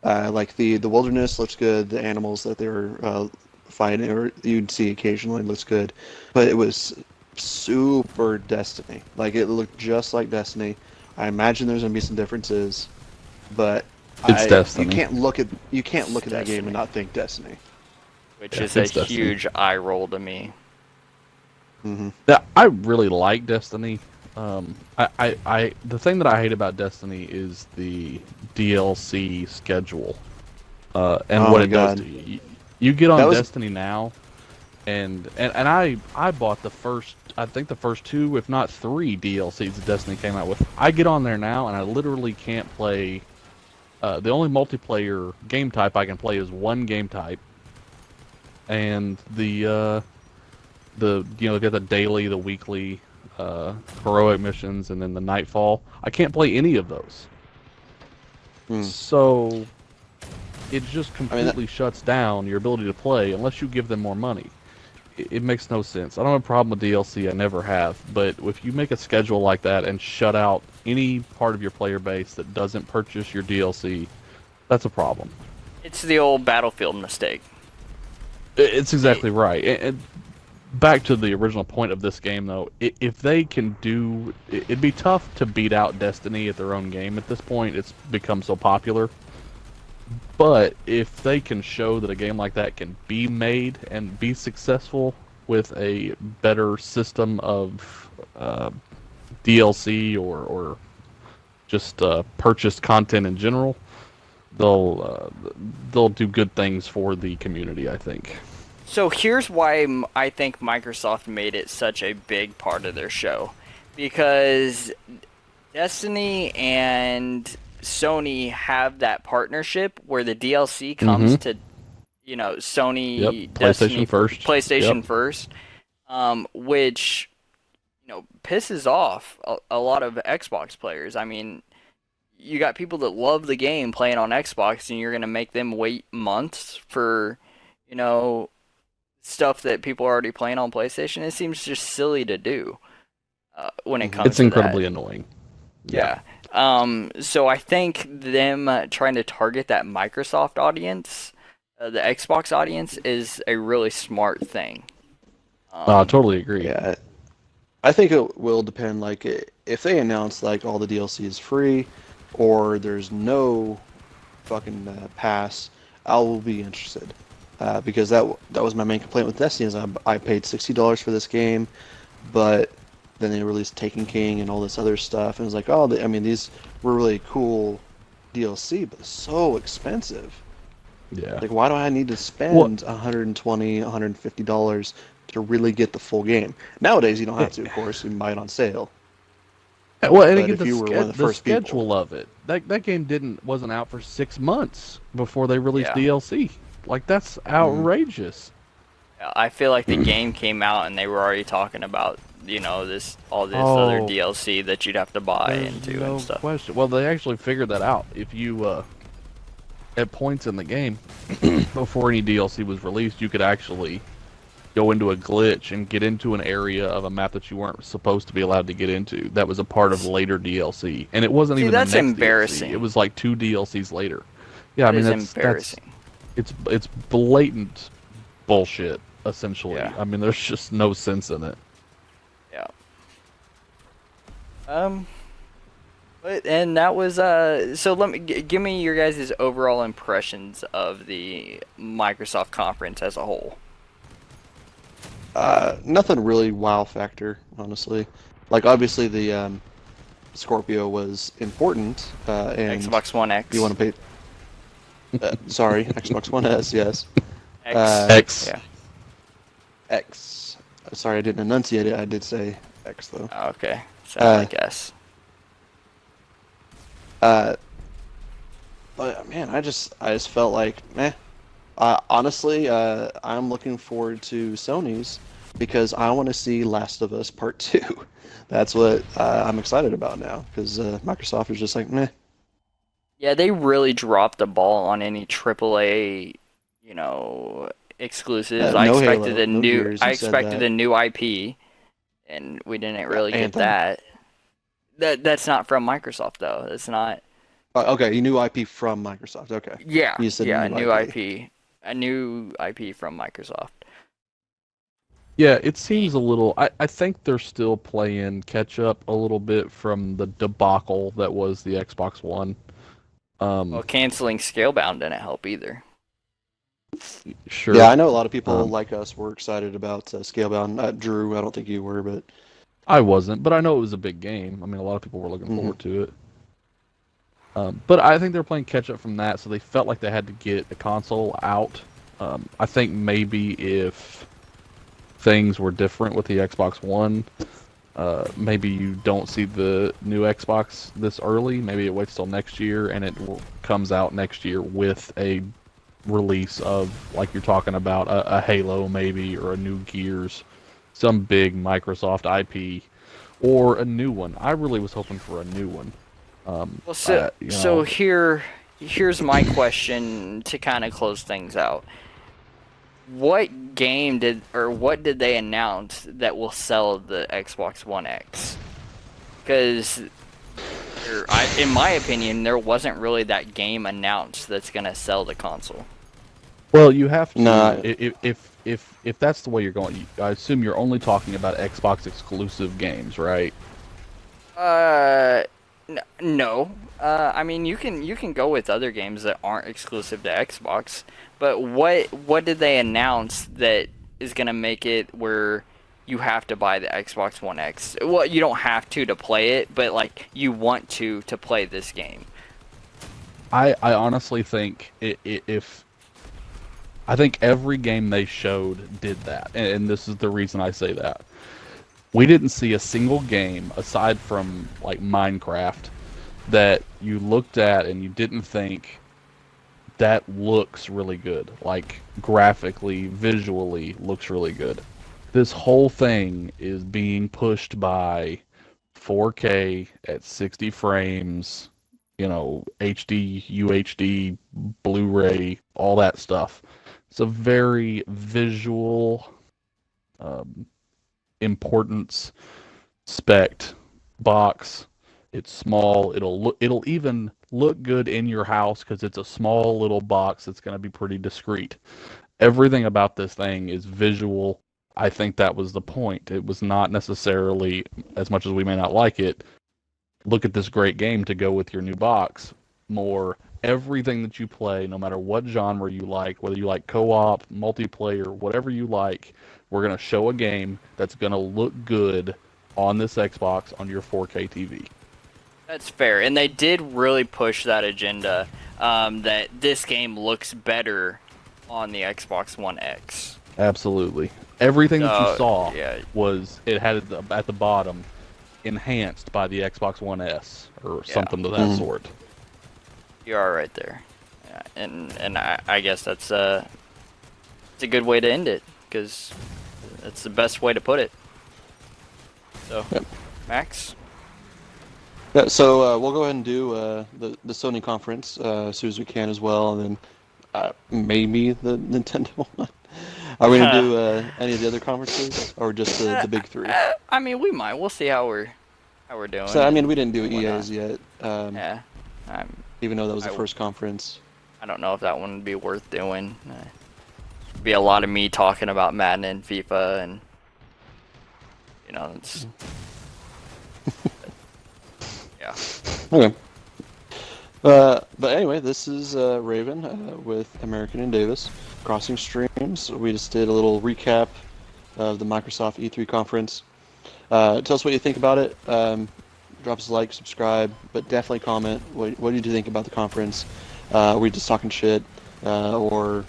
like the wilderness looks good. The animals that they were fighting, or you'd see occasionally, looks good. But it was super Destiny. Like it looked just like Destiny. I imagine there's gonna be some differences, but
It's
you
Destiny.
can't look at that game
Destiny.
and not think Destiny.
Which
Yeah,
is a
it's Destiny.
huge eye roll to me.
Hmm.
Yeah, I really like Destiny. The thing that I hate about Destiny is the DLC schedule, and
Oh
what
my
it does
God,
to you. You get
that
on
was
Destiny now, and I bought I think the first two, if not three DLCs that Destiny came out with. I get on there now, and I literally can't play. The only multiplayer game type I can play is one game type, and they get the daily, the weekly, heroic missions, and then the nightfall. I can't play any of those,
hmm.
so it just
I mean,
completely shuts down your ability to play unless you give them more money. It makes no sense. I don't have a problem with DLC. I never have. But if you make a schedule like that and shut out any part of your player base that doesn't purchase your DLC, that's a problem.
It's the old Battlefield mistake.
It's exactly right. And back to the original point of this game, though, if they can do, it'd be tough to beat out Destiny at their own game at this point. It's become so popular. But if they can show that a game like that can be made and be successful with a better system of DLC or just purchased content in general, they'll do good things for the community, I think.
So here's why I think Microsoft made it such a big part of their show. Because Destiny and Sony have that partnership where the DLC comes
Mm-hmm.
to,
Yep.
Sony
PlayStation
Destiny
first.
PlayStation
Yep.
first, which pisses off a lot of Xbox players. I mean, you got people that love the game playing on Xbox, and you're gonna make them wait months for, you know, stuff that people are already playing on PlayStation. It seems just silly to do when it
Mhm.
comes
It's
to that.
incredibly annoying.
Yeah. So I think them trying to target that Microsoft audience, the Xbox audience, is a really smart thing.
I totally agree.
Yeah, I think it will depend. Like, if they announce like all the DLC is free, or there's no fucking pass, I will be interested. Because that was my main complaint with Destiny is I paid $60 for this game, but then they released Taken King and all this other stuff, and it was like, oh, I mean, these were really cool DLC, but so expensive.
Yeah.
Like, why do I need to
What?
spend 120, $150 to really get the full game? Nowadays, you don't have to, of course. You can buy it on sale.
Well, and
But
again,
if you were one of the
the
first people,
schedule of it. That game wasn't out for 6 months before they released
Yeah.
DLC. Like that's
Mhm.
outrageous.
I feel like the game came out and they were already talking about, all this other
Oh,
DLC that you'd have to buy
there's
into
no
and stuff.
question. Well, they actually figured that out. If you at points in the game before any DLC was released, you could actually go into a glitch and get into an area of a map that you weren't supposed to be allowed to get into. That was a part of later DLC, and it wasn't
See,
even the
that's
next
embarrassing.
DLC. It was like 2 DLCs later. Yeah, I
That
mean
is
that's
embarrassing.
it's blatant bullshit. Essentially,
Yeah.
I mean there's just no sense in it.
Yeah. Um. And that was so let me give me your guys' overall impressions of the Microsoft conference as a whole.
Nothing really wow factor, honestly. Like obviously the Scorpio was important, and
Xbox One
you want
X.
to pay. Sorry, Xbox One S, yes.
X.
X.
Yeah.
X. Sorry, I didn't enunciate it. I did say X though.
Okay. Sounded
Uh,
like S.
uh, but man, I just felt like, meh. Honestly, I'm looking forward to Sony's because I want to see Last of Us Part 2. That's what I'm excited about now because Microsoft is just like, meh.
Yeah, they really dropped the ball on any AAA, you know, exclusives.
No Halo, no Gears.
I
You said
expected
that.
a new IP, and we didn't really get
Anthem.
that. That's not from Microsoft though. It's not.
Okay, you knew IP from Microsoft. Okay,
Yeah,
you said
yeah, a
new
new
IP.
IP, a new IP from Microsoft.
Yeah, it seems a little. I think they're still playing catch up a little bit from the debacle that was the Xbox One.
Well,
Um,
canceling Scalebound didn't help either.
Yeah,
sure.
I know a lot of people
Um,
like us were excited about Scalebound. Drew, I don't think you were, but
I wasn't, but I know it was a big game. I mean, a lot of people were looking
mhm.
forward to it. But I think they're playing catch up from that, so they felt like they had to get the console out. I think maybe if things were different with the Xbox One, maybe you don't see the new Xbox this early. Maybe it waits till next year and comes out next year with a release of, like you're talking about, a Halo maybe, or a new Gears, some big Microsoft IP, or a new one. I really was hoping for a new one.
Well, so
You
so
know,
here's my question to kind of close things out. What game did or what did they announce that will sell the Xbox One X? Because in my opinion, there wasn't really that game announced that's gonna sell the console.
well, you have to
No,
if that's the way you're going. I assume you're only talking about Xbox exclusive games, right?
Uh, no. I mean, you can go with other games that aren't exclusive to Xbox, but what did they announce that is gonna make it where you have to buy the Xbox One X? Well, you don't have to play it, but like you want to play this game.
I honestly think if I think every game they showed did that, and this is the reason I say that. We didn't see a single game aside from like Minecraft that you looked at and you didn't think that looks really good. Like graphically, visually looks really good. This whole thing is being pushed by 4K at 60 frames, HD, UHD, Blu-ray, all that stuff. It's a very visual um, importance spec box. It's small. It'll even look good in your house because it's a small little box that's going to be pretty discreet. Everything about this thing is visual. I think that was the point. It was not necessarily, as much as we may not like it, look at this great game to go with your new box. More everything that you play, no matter what genre you like, whether you like co-op, multiplayer, whatever you like, we're going to show a game that's going to look good on this Xbox on your 4K TV.
That's fair, and they did really push that agenda that this game looks better on the Xbox One X.
Absolutely. Everything that you
So
saw
yeah,
was it had at the bottom enhanced by the Xbox One S or
yeah.
something to that
mhm.
sort.
You are right there, yeah, and I guess that's it's a good way to end it because that's the best way to put it. So,
Yep.
Max,
Yeah, so we'll go ahead and do the Sony conference as soon as we can as well, and then maybe the Nintendo one. Are we gonna do any of the other conferences or just the big three?
I mean, we might. We'll see how we're
So
doing
I mean,
and
we didn't do
whatnot.
EA's yet,
Yeah, I'm,
even though that was the
I
first conference.
I don't know if that one would be worth doing. Be a lot of me talking about Madden and FIFA, and it's yeah.
Okay. But anyway, this is Raven with American and Davis, Crossing Streams. We just did a little recap of the Microsoft E3 conference. Tell us what you think about it. Drop us a like, subscribe, but definitely comment. What did you think about the conference? Are we just talking shit? Or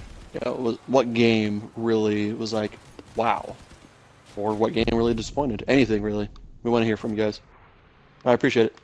what game really was like, wow? Or what game really disappointed? Anything really. We want to hear from you guys. I appreciate it.